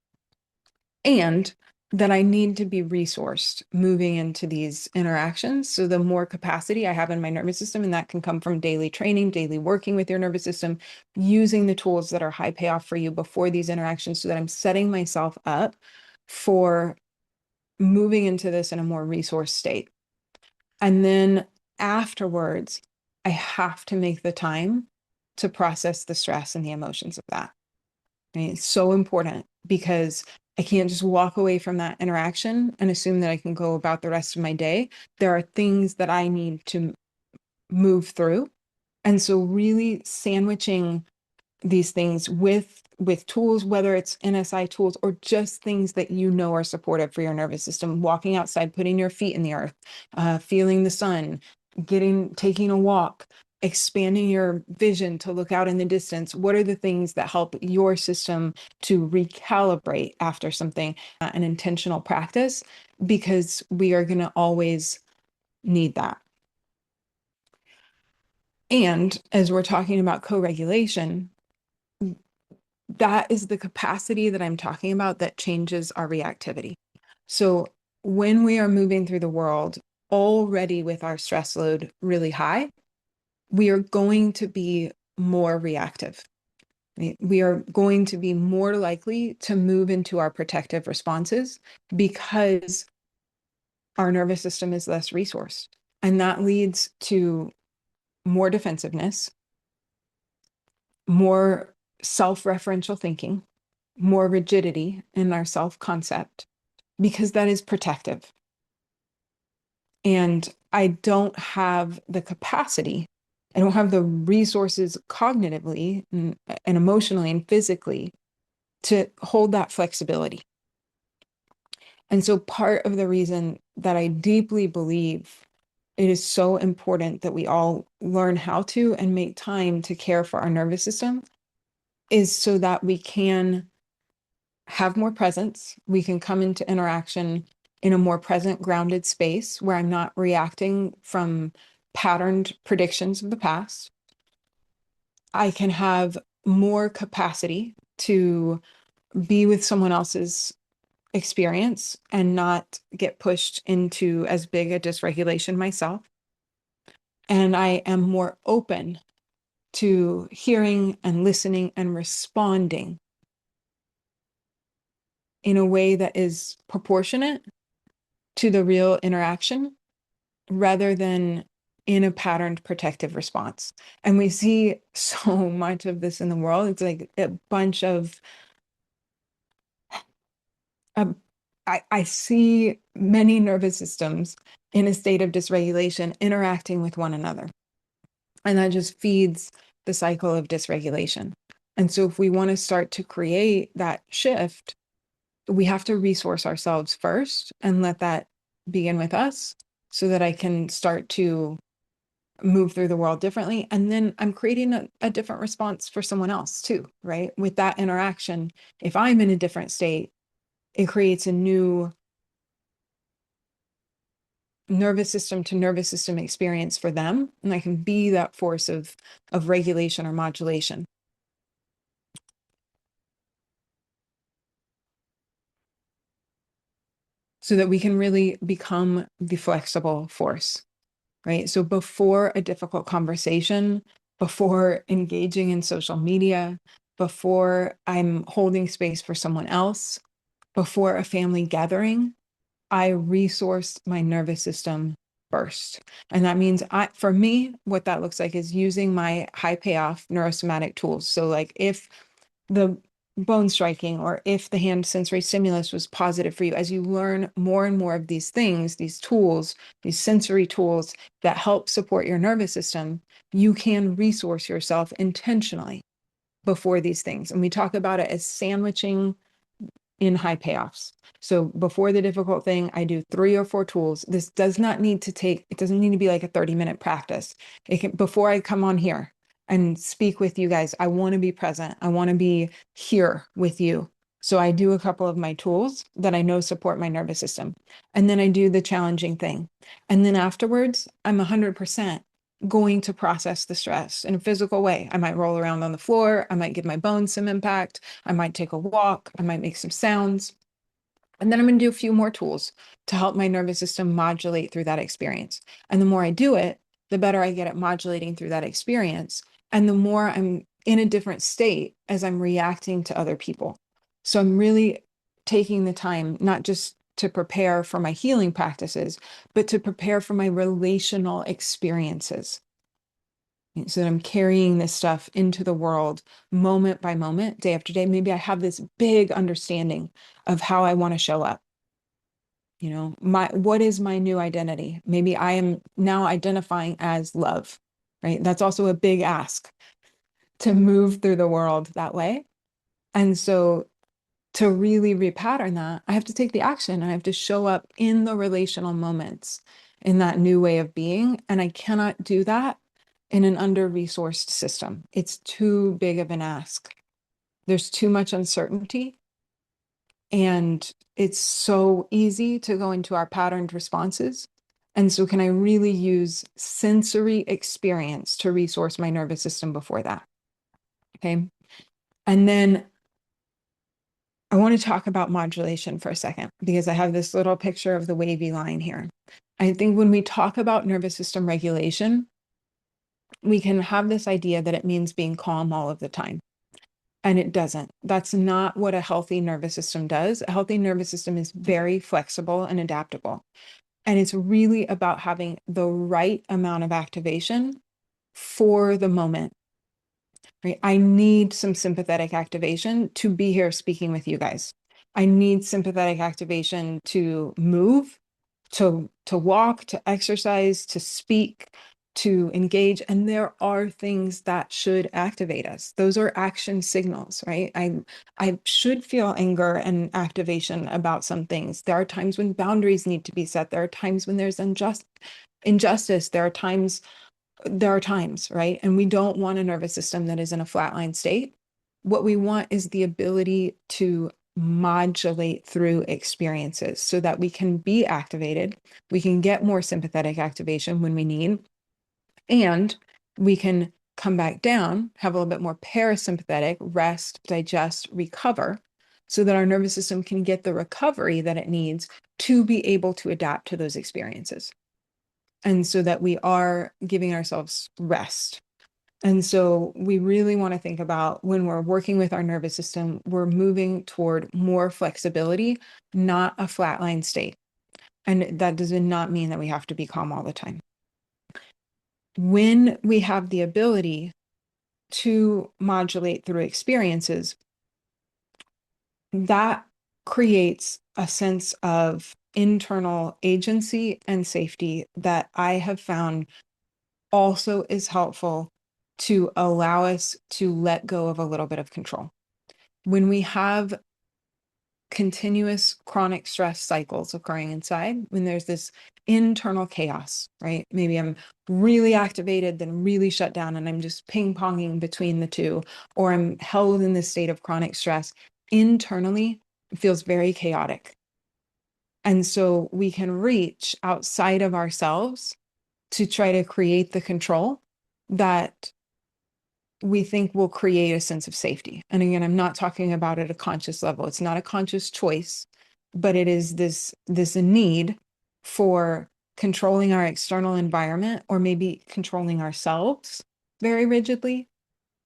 And that I need to be resourced moving into these interactions. So the more capacity I have in my nervous system, and that can come from daily training, daily working with your nervous system, using the tools that are high payoff for you before these interactions so that I'm setting myself up for moving into this in a more resource state. And then afterwards, I have to make the time to process the stress and the emotions of that. I mean, it's so important because I can't just walk away from that interaction and assume that I can go about the rest of my day. There are things that I need to move through. And so really sandwiching these things with tools, whether it's NSI tools or just things that you know are supportive for your nervous system, walking outside, putting your feet in the earth, feeling the sun, taking a walk, expanding your vision to look out in the distance. What are the things that help your system to recalibrate after something, an intentional practice? Because we are going to always need that. And as we're talking about co-regulation, that is the capacity that I'm talking about that changes our reactivity. So when we are moving through the world already with our stress load really high, we are going to be more reactive. We are going to be more likely to move into our protective responses because our nervous system is less resourced. And that leads to more defensiveness, more self-referential thinking, more rigidity in our self-concept, because that is protective. And I don't have the capacity, I don't have the resources cognitively and emotionally and physically to hold that flexibility. And so part of the reason that I deeply believe it is so important that we all learn how to and make time to care for our nervous system is so that we can have more presence. We can come into interaction in a more present, grounded space where I'm not reacting from patterned predictions of the past. I can have more capacity to be with someone else's experience and not get pushed into as big a dysregulation myself. And I am more open to hearing and listening and responding in a way that is proportionate to the real interaction rather than in a patterned protective response. And we see so much of this in the world. It's like a bunch of, uh, I see many nervous systems in a state of dysregulation interacting with one another. And that just feeds the cycle of dysregulation. And so if we want to start to create that shift, we have to resource ourselves first and let that begin with us so that I can start to move through the world differently. And then I'm creating a different response for someone else too, right? With that interaction, if I'm in a different state, it creates a new nervous system to nervous system experience for them. And I can be that force of regulation or modulation. So that we can really become the flexible force, right? So before a difficult conversation, before engaging in social media, before I'm holding space for someone else, before a family gathering, I resource my nervous system first. And that means for me, what that looks like is using my high payoff neurosomatic tools. So like if the bone striking or if the hand sensory stimulus was positive for you, as you learn more and more of these things, these tools, these sensory tools that help support your nervous system, you can resource yourself intentionally before these things. And we talk about it as sandwiching in high payoffs. So before the difficult thing, I do 3 or 4 tools. This does not need to take, it doesn't need to be like a 30-minute practice. It can, before I come on here and speak with you guys, I want to be present. I want to be here with you. So I do a couple of my tools that I know support my nervous system. And then I do the challenging thing. And then afterwards, I'm 100% going to process the stress in a physical way. I might roll around on the floor. I might give my bones some impact. I might take a walk. I might make some sounds. And then I'm going to do a few more tools to help my nervous system modulate through that experience. And the more I do it, the better I get at modulating through that experience. And the more I'm in a different state as I'm reacting to other people. So I'm really taking the time, not just to prepare for my healing practices, but to prepare for my relational experiences. So that I'm carrying this stuff into the world moment by moment, day after day. Maybe I have this big understanding of how I want to show up. You know, what is my new identity? Maybe I am now identifying as love, right? That's also a big ask to move through the world that way. And so to really repattern that, I have to take the action. I have to show up in the relational moments in that new way of being. And I cannot do that in an under-resourced system. It's too big of an ask. There's too much uncertainty. And it's so easy to go into our patterned responses. And so can I really use sensory experience to resource my nervous system before that? Okay. And then I want to talk about modulation for a second, because I have this little picture of the wavy line here. I think when we talk about nervous system regulation, we can have this idea that it means being calm all of the time. And it doesn't. That's not what a healthy nervous system does. A healthy nervous system is very flexible and adaptable. And it's really about having the right amount of activation for the moment. Right? I need some sympathetic activation to be here speaking with you guys. I need sympathetic activation to move, to walk, to exercise, to speak, to engage. And there are things that should activate us. Those are action signals, right? I should feel anger and activation about some things. There are times when boundaries need to be set. There are times when there's injustice. There are times, right? And we don't want a nervous system that is in a flatline state. What we want is the ability to modulate through experiences so that we can be activated. We can get more sympathetic activation when we need, and we can come back down, have a little bit more parasympathetic, rest, digest, recover, so that our nervous system can get the recovery that it needs to be able to adapt to those experiences. And so that we are giving ourselves rest. And so we really want to think about when we're working with our nervous system, we're moving toward more flexibility, not a flatline state. And that does not mean that we have to be calm all the time. When we have the ability to modulate through experiences, that creates a sense of internal agency and safety that I have found also is helpful to allow us to let go of a little bit of control. When we have continuous chronic stress cycles occurring inside, when there's this internal chaos, right? Maybe I'm really activated, then really shut down, and I'm just ping-ponging between the two, or I'm held in this state of chronic stress. Internally, it feels very chaotic. And so we can reach outside of ourselves to try to create the control that we think will create a sense of safety. And again, I'm not talking about at a conscious level. It's not a conscious choice, but it is this need for controlling our external environment, or maybe controlling ourselves very rigidly.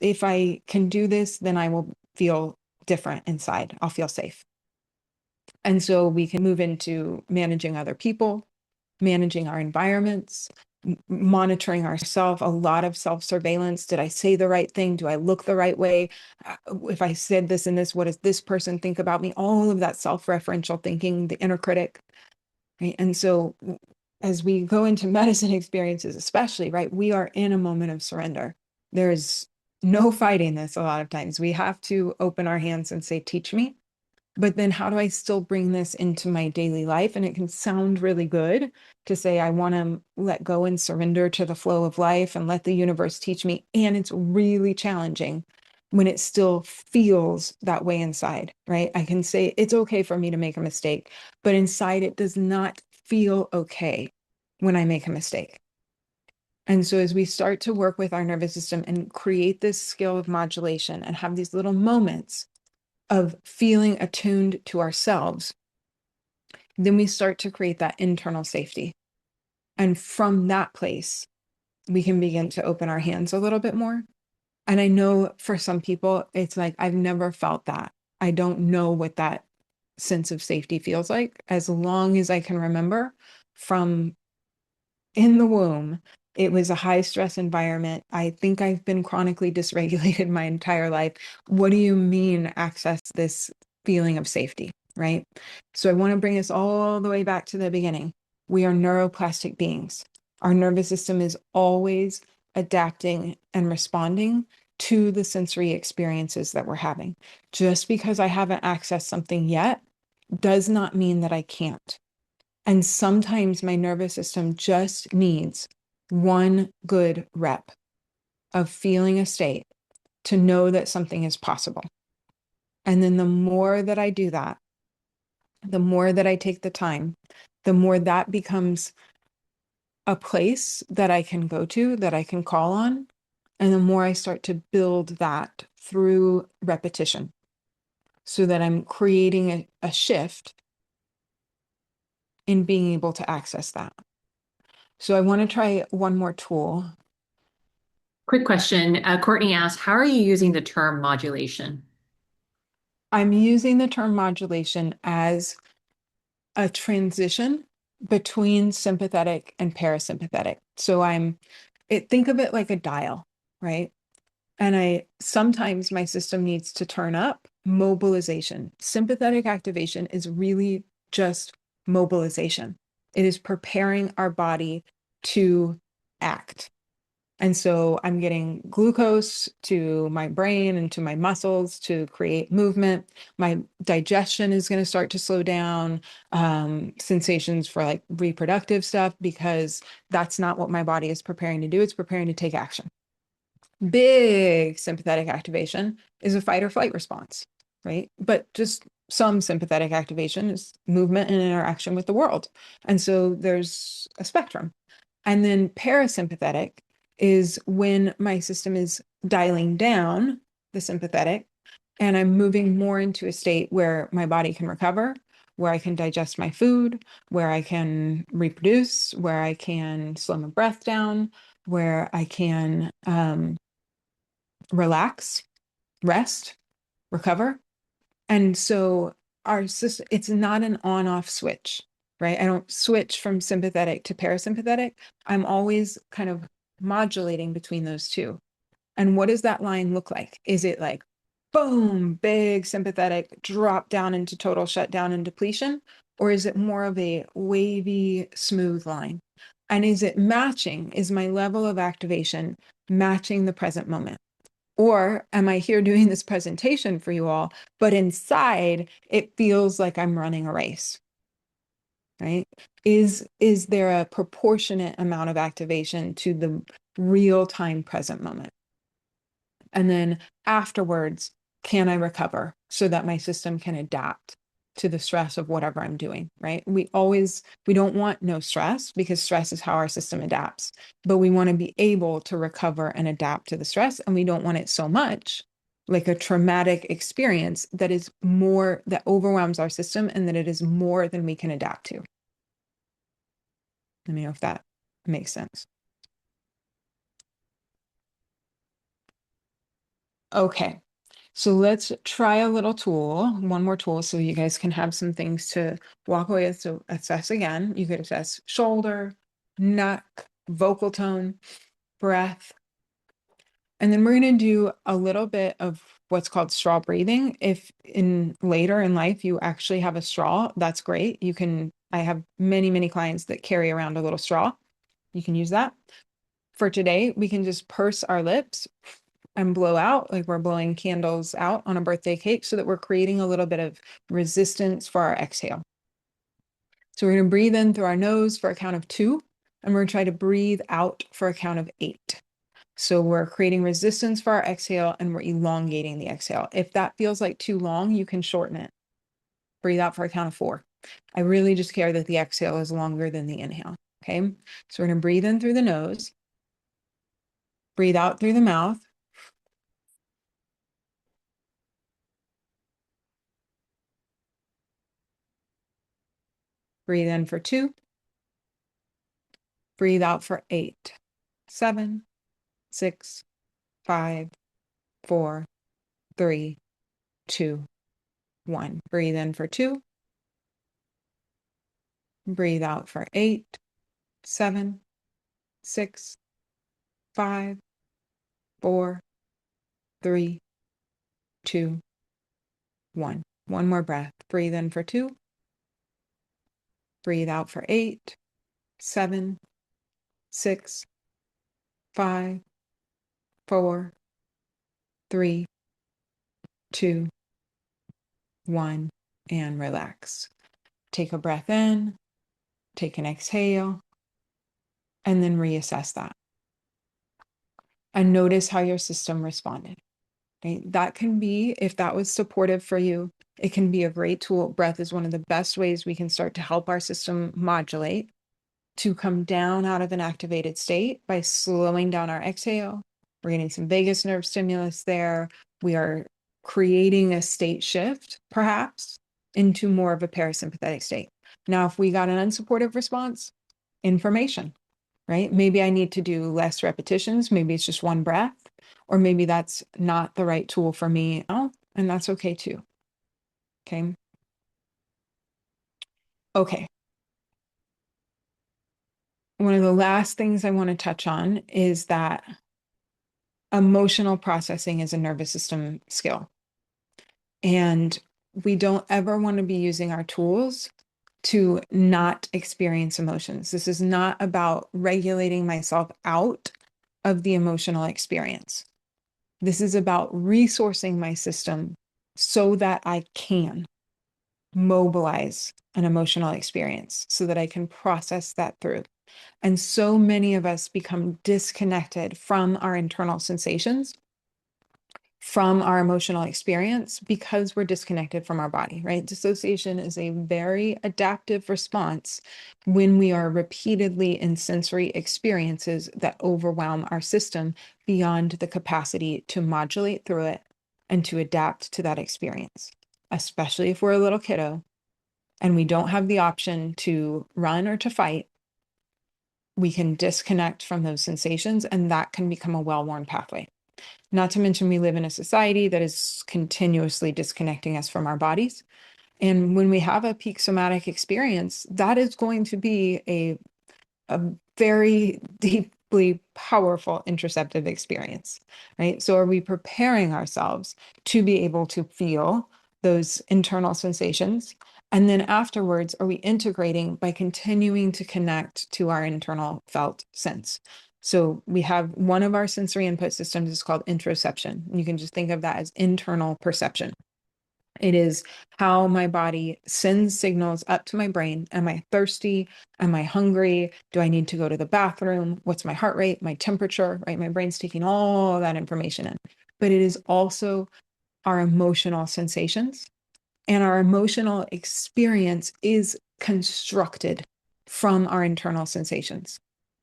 If I can do this, then I will feel different inside. I'll feel safe. And so we can move into managing other people, managing our environments, monitoring ourselves, a lot of self-surveillance. Did I say the right thing? Do I look the right way? If I said this and this, what does this person think about me? All of that self-referential thinking, the inner critic, right? And so as we go into medicine experiences, especially, right, we are in a moment of surrender. There's no fighting this a lot of times. We have to open our hands and say, teach me. But then how do I still bring this into my daily life? And it can sound really good to say, I want to let go and surrender to the flow of life and let the universe teach me. And it's really challenging when it still feels that way inside, right? I can say, it's okay for me to make a mistake, but inside it does not feel okay when I make a mistake. And so as we start to work with our nervous system and create this skill of modulation and have these little moments of feeling attuned to ourselves, then we start to create that internal safety. And from that place, we can begin to open our hands a little bit more. And I know for some people, it's like, I've never felt that. I don't know what that sense of safety feels like. As long as I can remember from in the womb, it was a high stress environment. I think I've been chronically dysregulated my entire life. What do you mean access this feeling of safety, right? So I want to bring us all the way back to the beginning. We are neuroplastic beings. Our nervous system is always adapting and responding to the sensory experiences that we're having. Just because I haven't accessed something yet does not mean that I can't. And sometimes my nervous system just needs one good rep of feeling a state to know that something is possible. And then the more that I do that, the more that I take the time, the more that becomes a place that I can go to, that I can call on. And the more I start to build that through repetition so that I'm creating a shift in being able to access that. So I want to try one more tool. Quick question. Courtney asked, how are you using the term modulation? I'm using the term modulation as a transition between sympathetic and parasympathetic. So think of it like a dial, right? And sometimes my system needs to turn up mobilization. Sympathetic activation is really just mobilization. It is preparing our body to act. And so I'm getting glucose to my brain and to my muscles to create movement. My digestion is going to start to slow down, sensations for like reproductive stuff, because that's not what my body is preparing to do. It's preparing to take action. Big sympathetic activation is a fight or flight response, right? But just some sympathetic activation is movement and interaction with the world. And so there's a spectrum. And then parasympathetic is when my system is dialing down the sympathetic and I'm moving more into a state where my body can recover, where I can digest my food, where I can reproduce, where I can slow my breath down, where I can relax, rest, recover. And so our system, it's not an on-off switch, right? I don't switch from sympathetic to parasympathetic. I'm always kind of modulating between those two. And what does that line look like? Is it like, boom, big sympathetic, drop down into total shutdown and depletion? Or is it more of a wavy, smooth line? And is it matching? Is my level of activation matching the present moment? Or am I here doing this presentation for you all, but inside it feels like I'm running a race, right? Is there a proportionate amount of activation to the real time present moment? And then afterwards, can I recover so that my system can adapt to the stress of whatever I'm doing, right? We don't want no stress because stress is how our system adapts, but we want to be able to recover and adapt to the stress. And we don't want it so much like a traumatic experience that is more, that overwhelms our system and that it is more than we can adapt to. Let me know if that makes sense. Okay. So let's try a little tool, one more tool, so you guys can have some things to walk away with. So assess again. You could assess shoulder, neck, vocal tone, breath. And then we're going to do a little bit of what's called straw breathing. If in later in life you actually have a straw, that's great. I have many, many clients that carry around a little straw. You can use that. For today, we can just purse our lips and blow out like we're blowing candles out on a birthday cake so that we're creating a little bit of resistance for our exhale. So we're going to breathe in through our nose for a count of 2, and we're going to try to breathe out for a count of 8. So we're creating resistance for our exhale and we're elongating the exhale. If that feels like too long, you can shorten it. Breathe out for a count of 4. I really just care that the exhale is longer than the inhale. Okay. So we're going to breathe in through the nose, breathe out through the mouth. Breathe in for 2. Breathe out for 8, 7, 6, 5, 4, 3, 2, 1. Breathe in for 2. Breathe out for 8, 7, 6, 5, 4, 3, 2, 1. One more breath. Breathe in for 2. Breathe out for 8, 7, 6, 5, 4, 3, 2, 1. And relax. Take a breath in, take an exhale, and then reassess that. And notice how your system responded. Right? That can be, if that was supportive for you, it can be a great tool. Breath is one of the best ways we can start to help our system modulate to come down out of an activated state by slowing down our exhale. We're getting some vagus nerve stimulus there. We are creating a state shift, perhaps, into more of a parasympathetic state. Now, if we got an unsupportive response, information, right? Maybe I need to do less repetitions. Maybe it's just one breath, or maybe that's not the right tool for me now, and that's okay too. Okay. Okay. One of the last things I want to touch on is that emotional processing is a nervous system skill. And we don't ever want to be using our tools to not experience emotions. This is not about regulating myself out of the emotional experience. This is about resourcing my system so that I can mobilize an emotional experience, so that I can process that through. And so many of us become disconnected from our internal sensations, from our emotional experience, because we're disconnected from our body, right? Dissociation is a very adaptive response when we are repeatedly in sensory experiences that overwhelm our system beyond the capacity to modulate through it and to adapt to that experience, especially if we're a little kiddo and we don't have the option to run or to fight. We can disconnect from those sensations, and that can become a well-worn pathway. Not to mention, we live in a society that is continuously disconnecting us from our bodies. And when we have a peak somatic experience, that is going to be a very deeply powerful interoceptive experience, right? So are we preparing ourselves to be able to feel those internal sensations? And then afterwards, are we integrating by continuing to connect to our internal felt sense? So we have one of our sensory input systems is called interoception. You can just think of that as internal perception. It is how my body sends signals up to my brain. Am I thirsty? Am I hungry? Do I need to go to the bathroom? What's my heart rate, my temperature, right? My brain's taking all that information in. But it is also our emotional sensations. And our emotional experience is constructed from our internal sensations,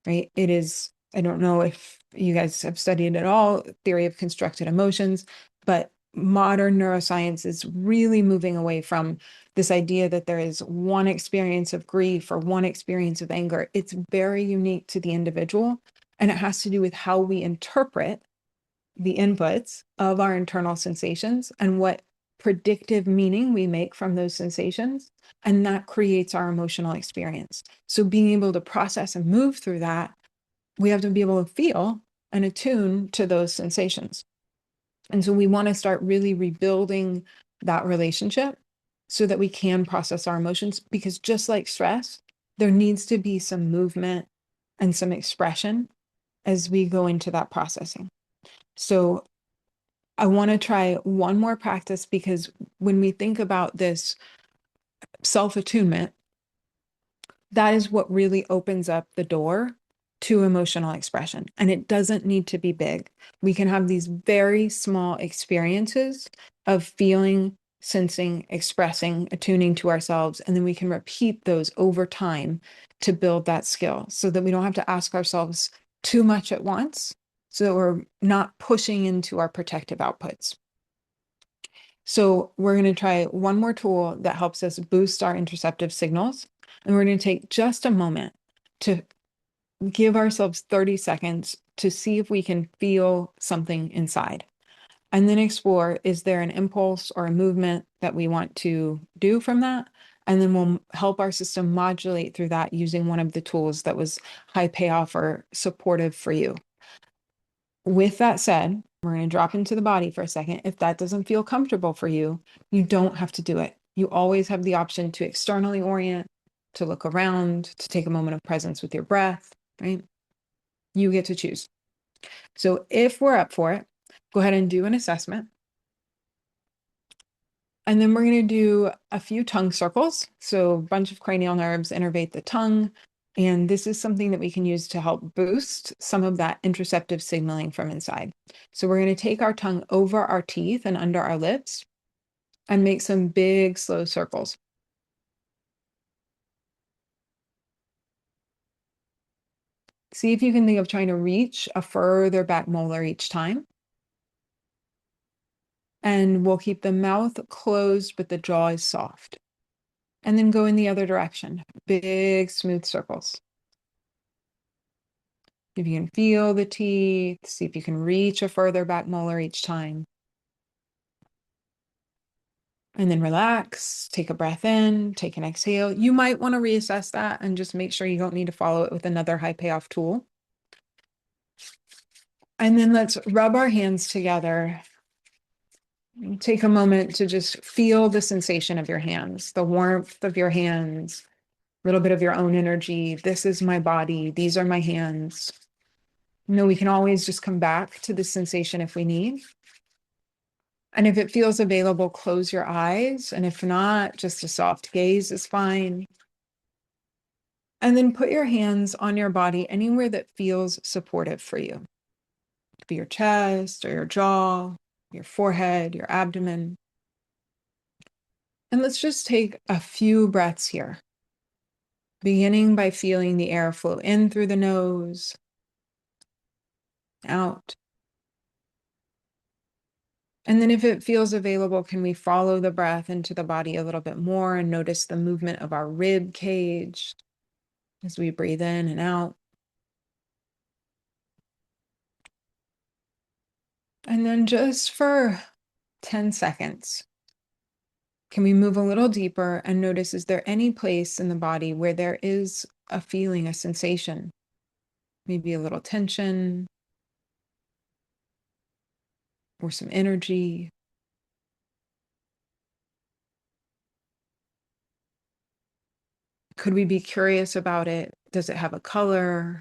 right? It is, I don't know if you guys have studied at all theory of constructed emotions, but modern neuroscience is really moving away from this idea that there is one experience of grief or one experience of anger. It's very unique to the individual, and it has to do with how we interpret the inputs of our internal sensations and what predictive meaning we make from those sensations. And that creates our emotional experience. So being able to process and move through that, we have to be able to feel and attune to those sensations. And so we want to start really rebuilding that relationship so that we can process our emotions, because just like stress, there needs to be some movement and some expression as we go into that processing. So I want to try one more practice, because when we think about this self-attunement, that is what really opens up the door to emotional expression. And it doesn't need to be big. We can have these very small experiences of feeling, sensing, expressing, attuning to ourselves. And then we can repeat those over time to build that skill, so that we don't have to ask ourselves too much at once, so that we're not pushing into our protective outputs. So we're going to try one more tool that helps us boost our interoceptive signals. And we're going to take just a moment to give ourselves 30 seconds to see if we can feel something inside. And then explore, is there an impulse or a movement that we want to do from that? And then we'll help our system modulate through that using one of the tools that was high payoff or supportive for you. With that said, we're going to drop into the body for a second. If that doesn't feel comfortable for you, you don't have to do it. You always have the option to externally orient, to look around, to take a moment of presence with your breath, right? You get to choose. So if we're up for it, go ahead and do an assessment. And then we're going to do a few tongue circles. So a bunch of cranial nerves innervate the tongue. And this is something that we can use to help boost some of that interoceptive signaling from inside. So we're going to take our tongue over our teeth and under our lips and make some big, slow circles. See if you can think of trying to reach a further back molar each time. And we'll keep the mouth closed, but the jaw is soft. And then go in the other direction. Big, smooth circles. If you can feel the teeth, see if you can reach a further back molar each time. And then relax, take a breath in, take an exhale. You might want to reassess that and just make sure you don't need to follow it with another high payoff tool. And then let's rub our hands together. Take a moment to just feel the sensation of your hands, the warmth of your hands, a little bit of your own energy. This is my body. These are my hands. We can always just come back to the sensation if we need. And if it feels available, close your eyes. And if not, just a soft gaze is fine. And then put your hands on your body anywhere that feels supportive for you. It could be your chest or your jaw, your forehead, your abdomen. And let's just take a few breaths here, beginning by feeling the air flow in through the nose, out. And then if it feels available, can we follow the breath into the body a little bit more and notice the movement of our rib cage as we breathe in and out. And then just for 10 seconds, can we move a little deeper and notice, is there any place in the body where there is a feeling, a sensation, maybe a little tension or some energy? Could we be curious about it? Does it have a color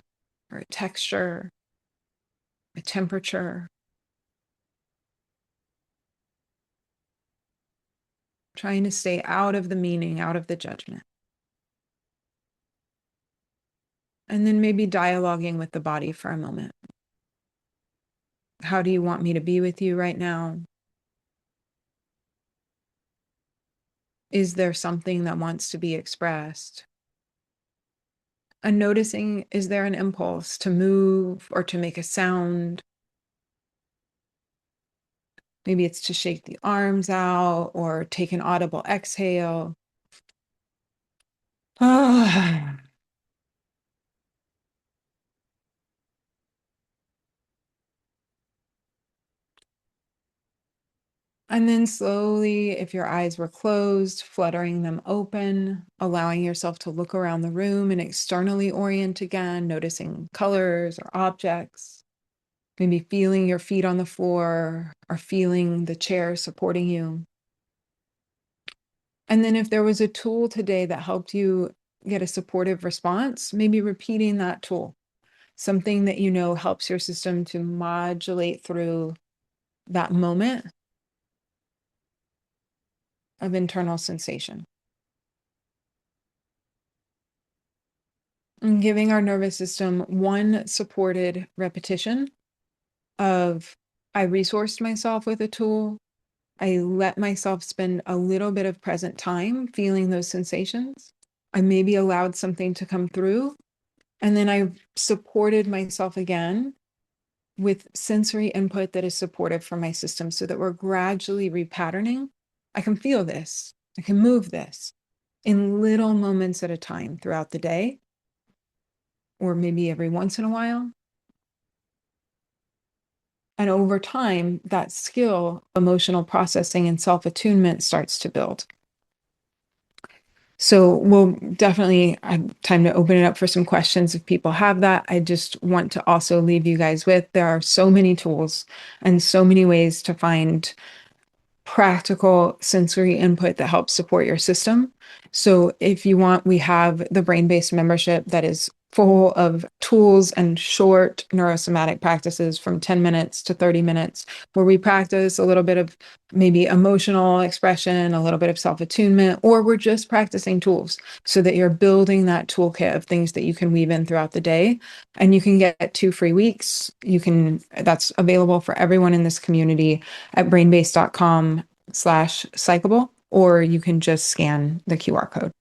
or a texture, a temperature? Trying to stay out of the meaning, out of the judgment. And then maybe dialoguing with the body for a moment. How do you want me to be with you right now? Is there something that wants to be expressed? And noticing, is there an impulse to move or to make a sound? Maybe it's to shake the arms out or take an audible exhale. Ah. And then slowly, if your eyes were closed, fluttering them open, allowing yourself to look around the room and externally orient again, noticing colors or objects, maybe feeling your feet on the floor or feeling the chair supporting you. And then if there was a tool today that helped you get a supportive response, maybe repeating that tool, something that you know helps your system to modulate through that moment of internal sensation. And giving our nervous system one supported repetition of I resourced myself with a tool. I let myself spend a little bit of present time feeling those sensations. I maybe allowed something to come through. And then I supported myself again with sensory input that is supportive for my system so that we're gradually repatterning. I can feel this. I can move this in little moments at a time throughout the day, or maybe every once in a while. And over time, that skill, emotional processing and self-attunement starts to build. So we'll definitely have time to open it up for some questions if people have that. I just want to also leave you guys with, there are so many tools and so many ways to find practical sensory input that helps support your system. So if you want, we have the brain-based membership that is full of tools and short neurosomatic practices from 10 minutes to 30 minutes, where we practice a little bit of maybe emotional expression, a little bit of self-attunement, or we're just practicing tools so that you're building that toolkit of things that you can weave in throughout the day. And you can get 2 free weeks. That's available for everyone in this community at brainbase.com/psychable, or you can just scan the QR code.